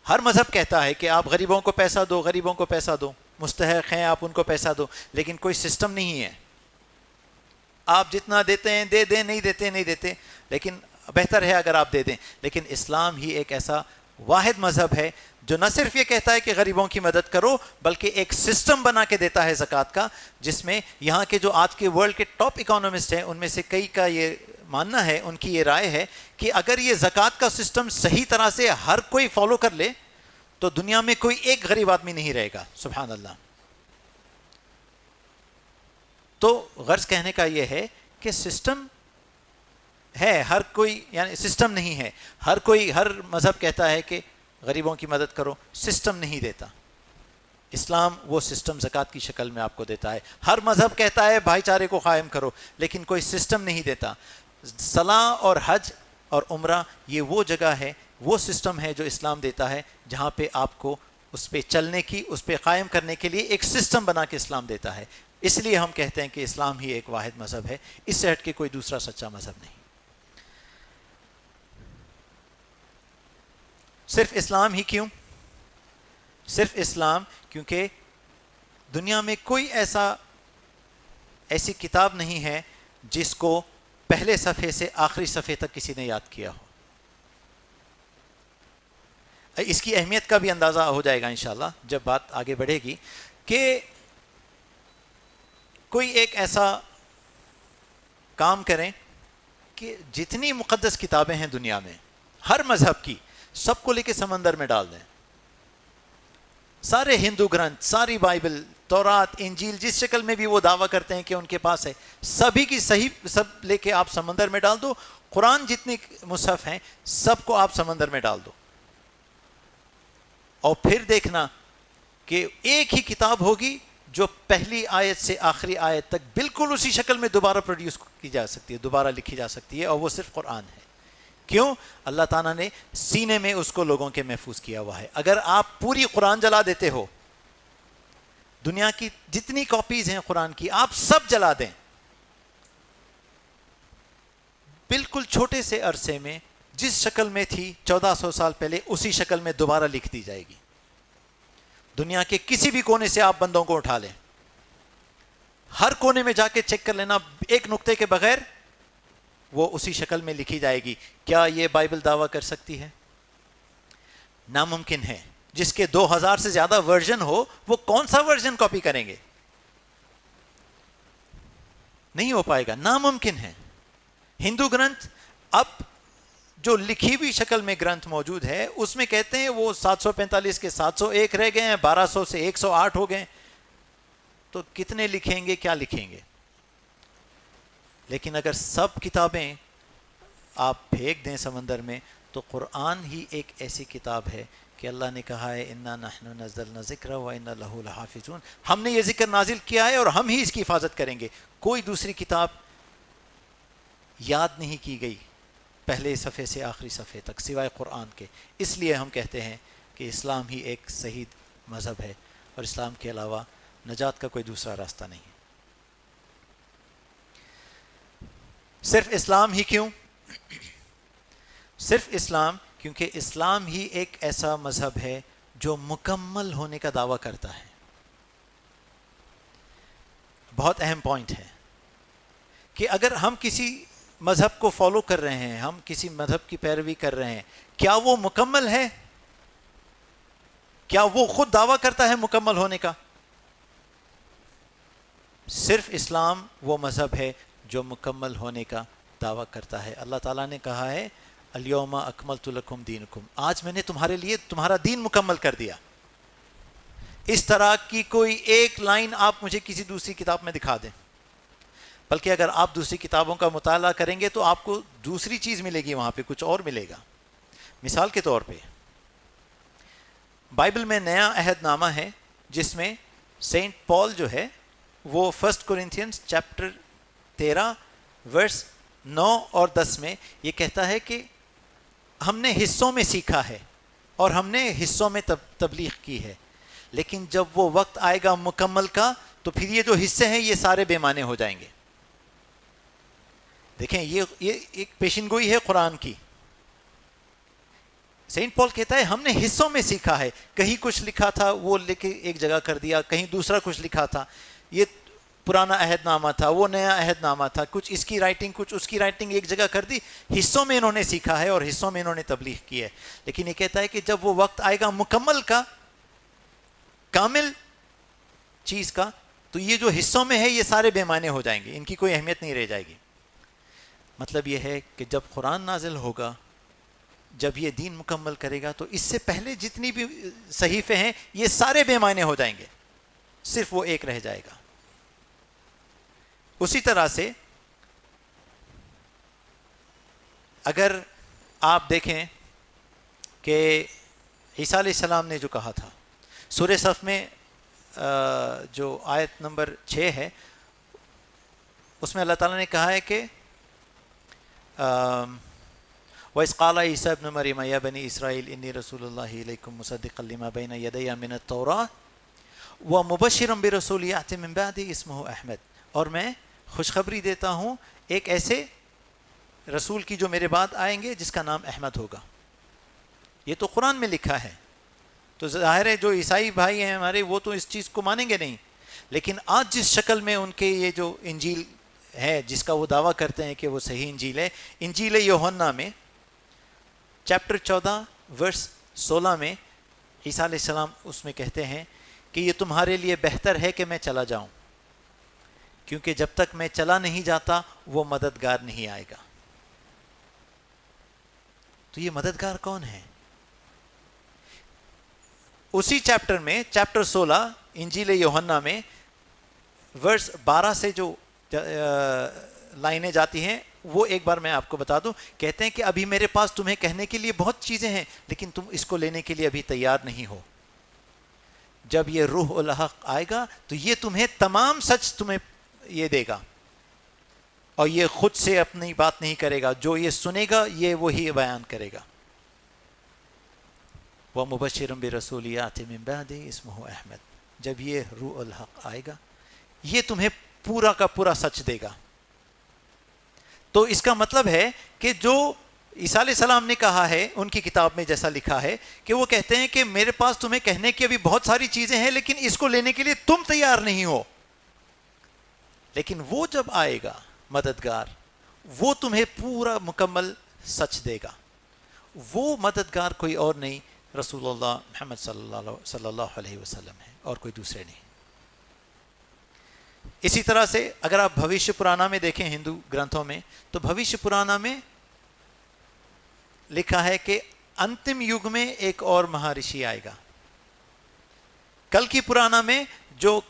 ہر مذہب کہتا ہے کہ آپ غریبوں کو پیسہ دو، غریبوں کو پیسہ دو، مستحق ہیں آپ ان کو پیسہ دو، لیکن کوئی سسٹم نہیں ہے. آپ جتنا دیتے ہیں دے دیں، نہیں دیتے نہیں دیتے، لیکن بہتر ہے اگر آپ دے دیں. لیکن اسلام ہی ایک ایسا واحد مذہب ہے جو نہ صرف یہ کہتا ہے کہ غریبوں کی مدد کرو، بلکہ ایک سسٹم بنا کے دیتا ہے زکوٰۃ کا، جس میں یہاں کے جو آج کے ورلڈ کے ٹاپ اکانومسٹ ہیں ان میں سے کئی کا یہ ماننا ہے، ان کی یہ رائے ہے کہ اگر یہ زکوٰۃ کا سسٹم صحیح طرح سے ہر کوئی فالو کر لے تو دنیا میں کوئی ایک غریب آدمی نہیں رہے گا. سبحان اللہ. تو غرض کہنے کا یہ ہے کہ سسٹم ہے، ہر کوئی، یعنی سسٹم نہیں ہے. ہر کوئی، ہر مذہب کہتا ہے کہ غریبوں کی مدد کرو، سسٹم نہیں دیتا. اسلام وہ سسٹم زکوٰۃ کی شکل میں آپ کو دیتا ہے. ہر مذہب کہتا ہے بھائی چارے کو قائم کرو، لیکن کوئی سسٹم نہیں دیتا. صلاۃ اور حج اور عمرہ یہ وہ جگہ ہے، وہ سسٹم ہے جو اسلام دیتا ہے، جہاں پہ آپ کو اس پہ چلنے کی، اس پہ قائم کرنے کے لیے ایک سسٹم بنا کے اسلام دیتا ہے. اس لیے ہم کہتے ہیں کہ اسلام ہی ایک واحد مذہب ہے، اس سے ہٹ کے کوئی دوسرا سچا مذہب نہیں. صرف اسلام ہی کیوں؟ صرف اسلام کیونکہ دنیا میں کوئی ایسی کتاب نہیں ہے جس کو پہلے صفحے سے آخری صفحے تک کسی نے یاد کیا ہو. اس کی اہمیت کا بھی اندازہ ہو جائے گا انشاءاللہ جب بات آگے بڑھے گی کہ کوئی ایک ایسا کام کریں کہ جتنی مقدس کتابیں ہیں دنیا میں ہر مذہب کی، سب کو لے کے سمندر میں ڈال دیں. سارے ہندو گرنتھ، ساری بائبل، تورات، انجیل، جس شکل میں بھی وہ دعویٰ کرتے ہیں کہ ان کے پاس ہے، سبھی کی صحیح سب لے کے آپ سمندر میں ڈال دو. قرآن جتنے مصحف ہیں سب کو آپ سمندر میں ڈال دو، اور پھر دیکھنا کہ ایک ہی کتاب ہوگی جو پہلی آیت سے آخری آیت تک بالکل اسی شکل میں دوبارہ پروڈیوس کی جا سکتی ہے، دوبارہ لکھی جا سکتی ہے، اور وہ صرف قرآن ہے۔ کیوں؟ اللہ تعالیٰ نے سینے میں اس کو لوگوں کے محفوظ کیا ہوا ہے۔ اگر آپ پوری قرآن جلا دیتے ہو، دنیا کی جتنی کاپیز ہیں قرآن کی آپ سب جلا دیں، بالکل چھوٹے سے عرصے میں جس شکل میں تھی 1400 سال پہلے اسی شکل میں دوبارہ لکھ دی جائے گی۔ دنیا کے کسی بھی کونے سے آپ بندوں کو اٹھا لیں، ہر کونے میں جا کے چیک کر لینا، ایک نقطے کے بغیر وہ اسی شکل میں لکھی جائے گی۔ کیا یہ بائبل دعویٰ کر سکتی ہے؟ ناممکن ہے۔ جس کے 2000 سے زیادہ ورژن ہو وہ کون سا ورژن کاپی کریں گے؟ نہیں ہو پائے گا، ناممکن ہے۔ ہندو گرنتھ اب جو لکھی ہوئی شکل میں گرنتھ موجود ہے اس میں کہتے ہیں وہ 745 کے 701 رہ گئے ہیں، 1200 سے 108 ہو گئے، تو کتنے لکھیں گے، کیا لکھیں گے؟ لیکن اگر سب کتابیں آپ پھینک دیں سمندر میں تو قرآن ہی ایک ایسی کتاب ہے کہ اللہ نے کہا ہے انا نحن نزلنا ذکر و انا لہ لحافظون، ہم نے یہ ذکر نازل کیا ہے اور ہم ہی اس کی حفاظت کریں گے۔ کوئی دوسری کتاب یاد نہیں کی گئی پہلے صفحے سے آخری صفحے تک سوائے قرآن کے۔ اس لیے ہم کہتے ہیں کہ اسلام ہی ایک صحیح مذہب ہے اور اسلام کے علاوہ نجات کا کوئی دوسرا راستہ نہیں ہے۔ صرف اسلام ہی کیوں؟ صرف اسلام کیونکہ اسلام ہی ایک ایسا مذہب ہے جو مکمل ہونے کا دعویٰ کرتا ہے۔ بہت اہم پوائنٹ ہے کہ اگر ہم کسی مذہب کو فالو کر رہے ہیں، ہم کسی مذہب کی پیروی کر رہے ہیں، کیا وہ مکمل ہے؟ کیا وہ خود دعویٰ کرتا ہے مکمل ہونے کا؟ صرف اسلام وہ مذہب ہے جو مکمل ہونے کا دعویٰ کرتا ہے۔ اللہ تعالیٰ نے کہا ہے الیوم اکملت لکم دینکم، آج میں نے تمہارے لیے تمہارا دین مکمل کر دیا۔ اس طرح کی کوئی ایک لائن آپ مجھے کسی دوسری کتاب میں دکھا دیں، بلکہ اگر آپ دوسری کتابوں کا مطالعہ کریں گے تو آپ کو دوسری چیز ملے گی، وہاں پہ کچھ اور ملے گا۔ مثال کے طور پہ بائبل میں نیا عہد نامہ ہے جس میں سینٹ پال جو ہے وہ 1 کورنتھینز چیپٹر 13 ورس 9 اور 10 میں یہ کہتا ہے کہ ہم نے حصوں میں سیکھا ہے اور ہم نے حصوں میں تبلیغ کی ہے، لیکن جب وہ وقت آئے گا مکمل کا تو پھر یہ جو حصے ہیں یہ سارے بے معنی ہو جائیں گے۔ دیکھیں یہ ایک پیشن گوئی ہے قرآن کی۔ سینٹ پال کہتا ہے ہم نے حصوں میں سیکھا ہے، کہیں کچھ لکھا تھا وہ لکھ کے ایک جگہ کر دیا، کہیں دوسرا کچھ لکھا تھا، یہ پرانا عہد نامہ تھا، وہ نیا عہد نامہ تھا، کچھ اس کی رائٹنگ کچھ اس کی رائٹنگ ایک جگہ کر دی، حصوں میں انہوں نے سیکھا ہے اور حصوں میں انہوں نے تبلیغ کی ہے۔ لیکن یہ کہتا ہے کہ جب وہ وقت آئے گا مکمل کا، کامل چیز کا، تو یہ جو حصوں میں ہے یہ سارے بے معنی ہو جائیں گے، ان کی کوئی اہمیت نہیں رہ جائے گی۔ مطلب یہ ہے کہ جب قرآن نازل ہوگا، جب یہ دین مکمل کرے گا تو اس سے پہلے جتنی بھی صحیفے ہیں یہ سارے بے معنی ہو جائیں گے، صرف وہ ایک رہ جائے گا۔ اسی طرح سے اگر آپ دیکھیں کہ عیسیٰ علیہ السلام نے جو کہا تھا سورہ صف میں جو آیت نمبر 6 ہے اس میں اللہ تعالیٰ نے کہا ہے کہ وَإِذْ قَالَ عِيسَىٰ ابْنُ مَرْيَمَ يَا بَنِي إِسْرَائِيلَ إِنِّي رَسُولُ اللَّهِ إِلَيْكُمْ مُصَدِّقًا لِمَا بَيْنَ يَدَيَّ مِنَ التَّوْرَاةِ وَمُبَشِّرًا بِرَسُولٍ يَأْتِي مِن بَعْدِي اسْمُهُ أَحْمَدُ، اور میں خوشخبری دیتا ہوں ایک ایسے رسول کی جو میرے بعد آئیں گے جس کا نام احمد ہوگا۔ یہ تو قرآن میں لکھا ہے، تو ظاہر ہے جو عیسائی بھائی ہیں ہمارے وہ تو اس چیز کو مانیں گے نہیں، لیکن آج جس شکل میں ان کے یہ جو انجیل ہے جس کا وہ دعویٰ کرتے ہیں کہ وہ صحیح انجیل ہے، انجیل یوحنا میں چیپٹر 14 ورس 16 میں عیسیٰ علیہ السلام اس میں کہتے ہیں کہ یہ تمہارے لیے بہتر ہے کہ میں چلا جاؤں، کیونکہ جب تک میں چلا نہیں جاتا وہ مددگار نہیں آئے گا۔ تو یہ مددگار کون ہے؟ اسی چیپٹر میں چیپٹر 16 انجیل یوحنا میں ورس 12 سے جو لائنیں جاتی ہیں وہ ایک بار میں آپ کو بتا دوں۔ کہتے ہیں کہ ابھی میرے پاس تمہیں کہنے کے لیے بہت چیزیں ہیں لیکن تم اس کو لینے کے لیے ابھی تیار نہیں ہو۔ جب یہ روح الحق آئے گا تو یہ تمہیں تمام سچ تمہیں یہ دے گا، اور یہ خود سے اپنی بات نہیں کرے گا، جو یہ سنے گا یہ وہی بیان کرے گا. وَمُبَشِّرٌ بِرَسُولٍ يَأْتِي مِن بَعْدِهِ اسْمُهُ احمد. جب یہ روح الحق آئے گا یہ تمہیں پورا کا پورا سچ دے گا. تو اس کا مطلب ہے کہ جو عیسیٰ علیہ السلام نے کہا ہے ان کی کتاب میں جیسا لکھا ہے کہ وہ کہتے ہیں کہ میرے پاس تمہیں کہنے کی ابھی بہت ساری چیزیں ہیں لیکن اس کو لینے کے لیے تم تیار نہیں ہو، لیکن وہ جب آئے گا مددگار وہ تمہیں پورا مکمل سچ دے گا. وہ مددگار کوئی اور نہیں، رسول اللہ محمد صلی اللہ علیہ وسلم ہے، اور کوئی دوسرے نہیں. اسی طرح سے اگر آپ بھوشیہ پرانا میں دیکھیں ہندو گرنتھوں میں تو بھوشیہ پرانا میں لکھا ہے کہ انتم یگ میں ایک اور مہارشی آئے گا. کل کی پرانا میں جو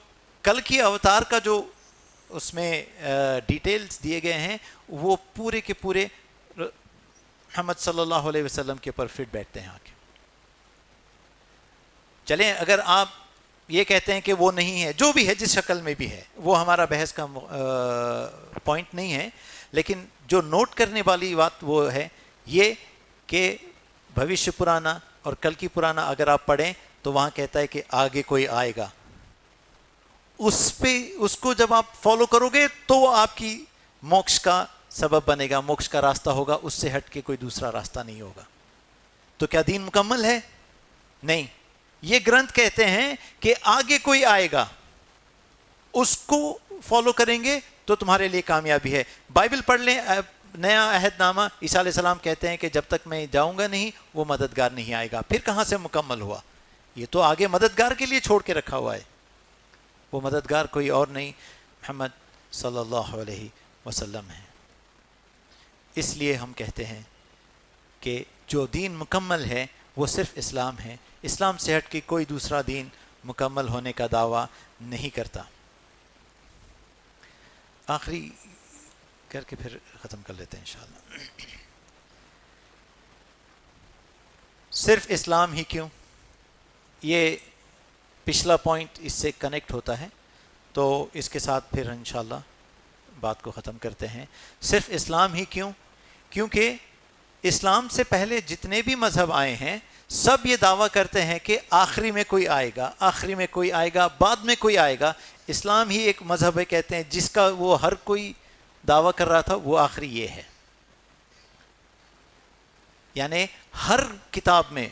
کل کی اوتار کا جو اس میں ڈیٹیلز دیے گئے ہیں وہ پورے کے پورے محمد صلی اللہ علیہ وسلم کے اوپر فٹ بیٹھتے ہیں. آگے چلیں اگر آپ یہ کہتے ہیں کہ وہ نہیں ہے، جو بھی ہے جس شکل میں بھی ہے، وہ ہمارا بحث کا پوائنٹ نہیں ہے، لیکن جو نوٹ کرنے والی بات وہ ہے یہ کہ بھوشیہ پرانا اور کل کی پرانا اگر آپ پڑھیں تو وہاں کہتا ہے کہ آگے کوئی آئے گا. اس کو جب آپ فالو کرو گے تو آپ کی موکش کا سبب بنے گا، موکش کا راستہ ہوگا، اس سے ہٹ کے کوئی دوسرا راستہ نہیں ہوگا. تو کیا دین مکمل ہے؟ نہیں. یہ گرنتھ کہتے ہیں کہ آگے کوئی آئے گا، اس کو فالو کریں گے تو تمہارے لیے کامیابی ہے. بائبل پڑھ لیں، نیا عہد نامہ، عیسیٰ علیہ السلام کہتے ہیں کہ جب تک میں جاؤں گا نہیں وہ مددگار نہیں آئے گا. پھر کہاں سے مکمل ہوا؟ یہ تو آگے مددگار کے لیے چھوڑ کے رکھا ہوا ہے. وہ مددگار کوئی اور نہیں، محمد صلی اللہ علیہ وسلم ہے. اس لیے ہم کہتے ہیں کہ جو دین مکمل ہے وہ صرف اسلام ہے. اسلام سے ہٹ کے کوئی دوسرا دین مکمل ہونے کا دعویٰ نہیں کرتا. آخری کر کے پھر ختم کر لیتے ہیں انشاءاللہ. صرف اسلام ہی کیوں؟ یہ پچھلا پوائنٹ اس سے کنیکٹ ہوتا ہے، تو اس کے ساتھ پھر انشاءاللہ بات کو ختم کرتے ہیں. صرف اسلام ہی کیوں؟ کیونکہ اسلام سے پہلے جتنے بھی مذہب آئے ہیں سب یہ دعویٰ کرتے ہیں کہ آخری میں کوئی آئے گا، آخری میں کوئی آئے گا، بعد میں کوئی آئے گا. اسلام ہی ایک مذہب ہے کہتے ہیں جس کا وہ ہر کوئی دعویٰ کر رہا تھا وہ آخری یہ ہے. یعنی ہر کتاب میں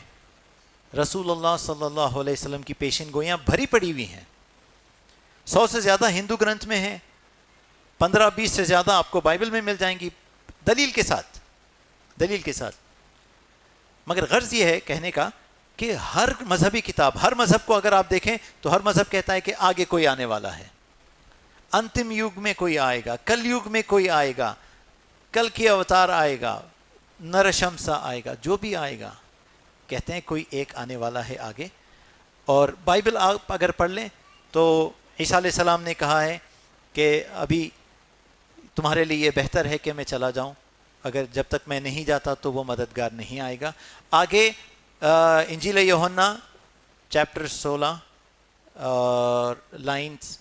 رسول اللہ صلی اللہ علیہ وسلم کی پیشن گوئیاں بھری پڑی ہوئی ہیں. 100 سے زیادہ ہندو گرنتھ میں ہیں، 15-20 سے زیادہ آپ کو بائبل میں مل جائیں گی دلیل کے ساتھ. مگر غرض یہ ہے کہنے کا کہ ہر مذہبی کتاب، ہر مذہب کو اگر آپ دیکھیں تو ہر مذہب کہتا ہے کہ آگے کوئی آنے والا ہے، انتم یگ میں کوئی آئے گا، کل یگ میں کوئی آئے گا، کل کی اوتار آئے گا، نرشمسا آئے گا، جو بھی آئے گا کہتے ہیں کوئی ایک آنے والا ہے آگے. اور بائبل آپ اگر پڑھ لیں تو عیسیٰ علیہ السلام نے کہا ہے کہ ابھی تمہارے لیے یہ بہتر ہے کہ میں چلا جاؤں، اگر جب تک میں نہیں جاتا تو وہ مددگار نہیں آئے گا. آگے انجیل یوحنا چیپٹر 16 اور لائنز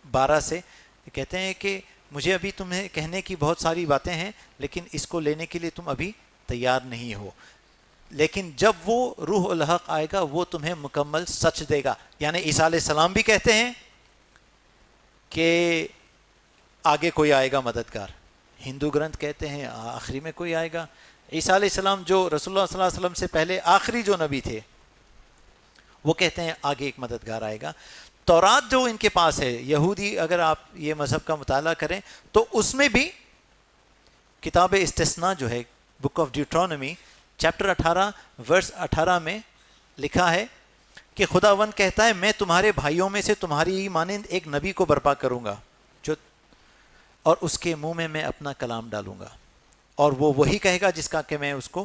12 سے کہتے ہیں کہ مجھے ابھی تمہیں کہنے کی بہت ساری باتیں ہیں لیکن اس کو لینے کے لیے تم ابھی تیار نہیں ہو، لیکن جب وہ روح الحق آئے گا وہ تمہیں مکمل سچ دے گا. یعنی عیسیٰ علیہ السلام بھی کہتے ہیں کہ آگے کوئی آئے گا مددگار، ہندو گرنتھ کہتے ہیں آخری میں کوئی آئے گا. عیسیٰ علیہ السلام جو رسول اللہ صلی اللہ علیہ وسلم سے پہلے آخری جو نبی تھے وہ کہتے ہیں آگے ایک مددگار آئے گا. تورات جو ان کے پاس ہے، یہودی اگر آپ یہ مذہب کا مطالعہ کریں تو اس میں بھی کتاب استثناء جو ہے بک آف ڈیوٹرانومی چیپٹر 18 ورس 18 میں لکھا ہے کہ خداوند کہتا ہے میں تمہارے بھائیوں میں سے تمہاری مانند ایک نبی کو برپا کروں گا اور اس کے منہ میں اپنا کلام ڈالوں گا اور وہ وہی کہے گا جس کا کہ میں اس کو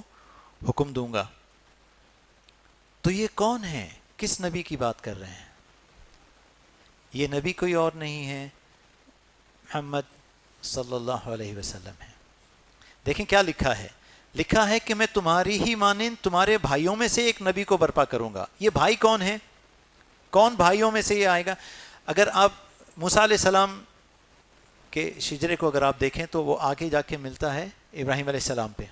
حکم دوں گا. تو یہ کون ہے؟ کس نبی کی بات کر رہے ہیں؟ یہ نبی کوئی اور نہیں ہے، محمد صلی اللہ علیہ وسلم ہے. دیکھیں کیا لکھا ہے، لکھا ہے کہ میں تمہاری ہی مانند تمہارے بھائیوں میں سے ایک نبی کو برپا کروں گا. یہ بھائی کون ہے؟ کون بھائیوں میں سے یہ آئے گا؟ اگر آپ موسیٰ علیہ السلام کے شجرے کو اگر آپ دیکھیں تو وہ آگے جا کے ملتا ہے ابراہیم علیہ السلام پہ.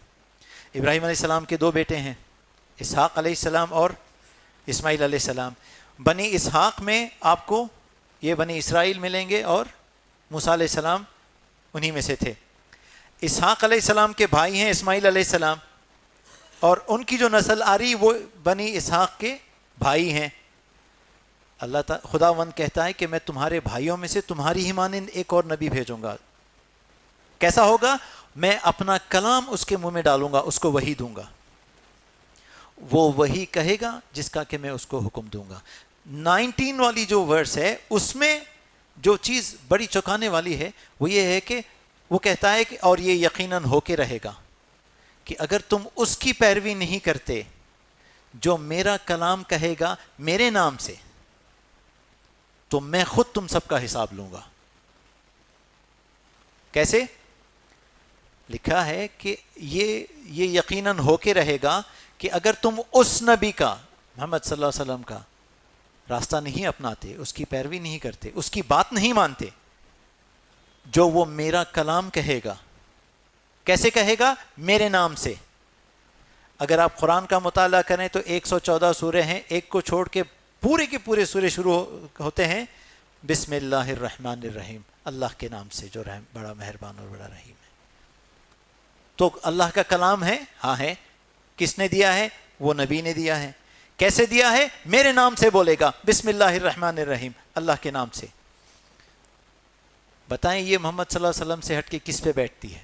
ابراہیم علیہ السلام کے 2 بیٹے ہیں، اسحاق علیہ السلام اور اسماعیل علیہ السلام. بنی اسحاق میں آپ کو یہ بنی اسرائیل ملیں گے اور موسیٰ علیہ السلام انہی میں سے تھے. اسحاق علیہ السلام کے بھائی ہیں اسماعیل علیہ السلام، اور ان کی جو نسل آ رہی وہ بنی اسحاق کے بھائی ہیں. اللہ تعالیٰ خداوند کہتا ہے کہ میں تمہارے بھائیوں میں سے تمہاری ہی مانند ایک اور نبی بھیجوں گا. کیسا ہوگا؟ میں اپنا کلام اس کے منہ میں ڈالوں گا، اس کو وحی دوں گا، وہ وہی کہے گا جس کا کہ میں اس کو حکم دوں گا. 19 والی جو ورس ہے اس میں جو چیز بڑی چوکانے والی ہے وہ یہ ہے کہ وہ کہتا ہے کہ اور یہ یقیناً ہو کے رہے گا کہ اگر تم اس کی پیروی نہیں کرتے جو میرا کلام کہے گا میرے نام سے تو میں خود تم سب کا حساب لوں گا. کیسے؟ لکھا ہے کہ یہ یقیناً ہو کے رہے گا کہ اگر تم اس نبی کا، محمد صلی اللہ علیہ وسلم کا راستہ نہیں اپناتے، اس کی پیروی نہیں کرتے، اس کی بات نہیں مانتے، جو وہ میرا کلام کہے گا. کیسے کہے گا؟ میرے نام سے. اگر آپ قرآن کا مطالعہ کریں تو 114 سورے ہیں، ایک کو چھوڑ کے پورے کے پورے سورے شروع ہوتے ہیں بسم اللہ الرحمن الرحیم، اللہ کے نام سے جو رحم بڑا مہربان اور بڑا رحیم ہے. تو اللہ کا کلام ہے، ہاں ہے. کس نے دیا ہے؟ وہ نبی نے دیا ہے. کیسے دیا ہے؟ میرے نام سے بولے گا، بسم اللہ الرحمن الرحیم، اللہ کے نام سے. بتائیں یہ محمد صلی اللہ علیہ وسلم سے ہٹ کے کس پہ بیٹھتی ہے؟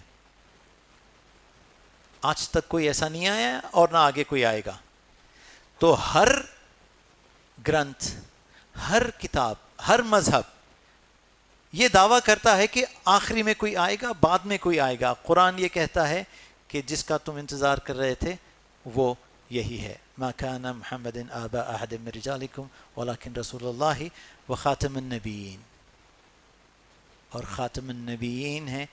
آج تک کوئی ایسا نہیں آیا اور نہ آگے کوئی آئے گا. تو ہر گرنتھ، ہر کتاب، ہر مذہب یہ دعویٰ کرتا ہے کہ آخری میں کوئی آئے گا، بعد میں کوئی آئے گا. قرآن یہ کہتا ہے کہ جس کا تم انتظار کر رہے تھے وہ یہی ہے. ما کان محمد آبا احد من رجالکم ولکن رسول اللہ وخاتم النبیین. اور خاتم النبیین ہیں،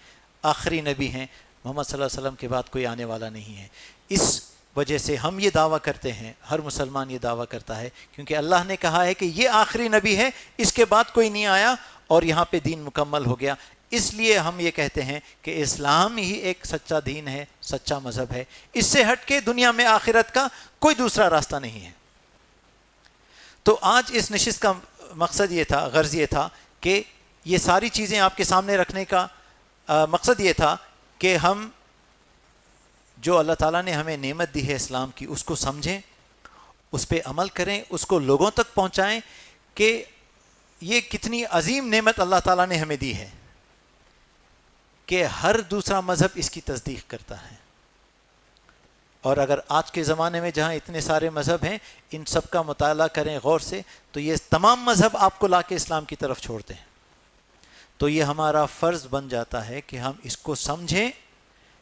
آخری نبی ہیں. محمد صلی اللہ علیہ وسلم کے بعد کوئی آنے والا نہیں ہے. اس وجہ سے ہم یہ دعویٰ کرتے ہیں، ہر مسلمان یہ دعویٰ کرتا ہے، کیونکہ اللہ نے کہا ہے کہ یہ آخری نبی ہے، اس کے بعد کوئی نہیں آیا اور یہاں پہ دین مکمل ہو گیا. اس لیے ہم یہ کہتے ہیں کہ اسلام ہی ایک سچا دین ہے، سچا مذہب ہے. اس سے ہٹ کے دنیا میں آخرت کا کوئی دوسرا راستہ نہیں ہے. تو آج اس نشست کا مقصد یہ تھا، غرض یہ تھا کہ یہ ساری چیزیں آپ کے سامنے رکھنے کا مقصد یہ تھا کہ ہم جو اللہ تعالیٰ نے ہمیں نعمت دی ہے اسلام کی اس کو سمجھیں، اس پہ عمل کریں، اس کو لوگوں تک پہنچائیں کہ یہ کتنی عظیم نعمت اللہ تعالیٰ نے ہمیں دی ہے کہ ہر دوسرا مذہب اس کی تصدیق کرتا ہے. اور اگر آج کے زمانے میں جہاں اتنے سارے مذہب ہیں ان سب کا مطالعہ کریں غور سے تو یہ تمام مذہب آپ کو لا کے اسلام کی طرف چھوڑتے ہیں. تو یہ ہمارا فرض بن جاتا ہے کہ ہم اس کو سمجھیں،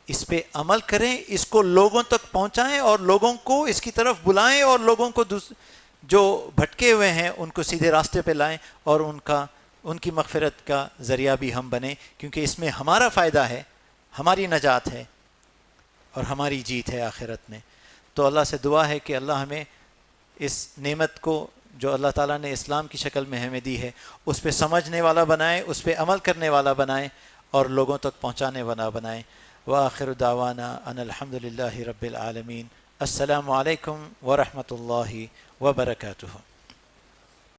اس پہ عمل کریں، اس کو لوگوں تک پہنچائیں اور لوگوں کو اس کی طرف بلائیں اور لوگوں کو جو بھٹکے ہوئے ہیں ان کو سیدھے راستے پہ لائیں اور ان کی مغفرت کا ذریعہ بھی ہم بنیں، کیونکہ اس میں ہمارا فائدہ ہے، ہماری نجات ہے اور ہماری جیت ہے آخرت میں. تو اللہ سے دعا ہے کہ اللہ ہمیں اس نعمت کو جو اللہ تعالیٰ نے اسلام کی شکل میں ہمیں دی ہے اس پہ سمجھنے والا بنائیں، اس پہ عمل کرنے والا بنائیں اور لوگوں تک پہنچانے والا بنائیں. وآخر دعوانا ان الحمد للہ رب العالمین. السلام علیکم ورحمۃ اللہ وبرکاتہ.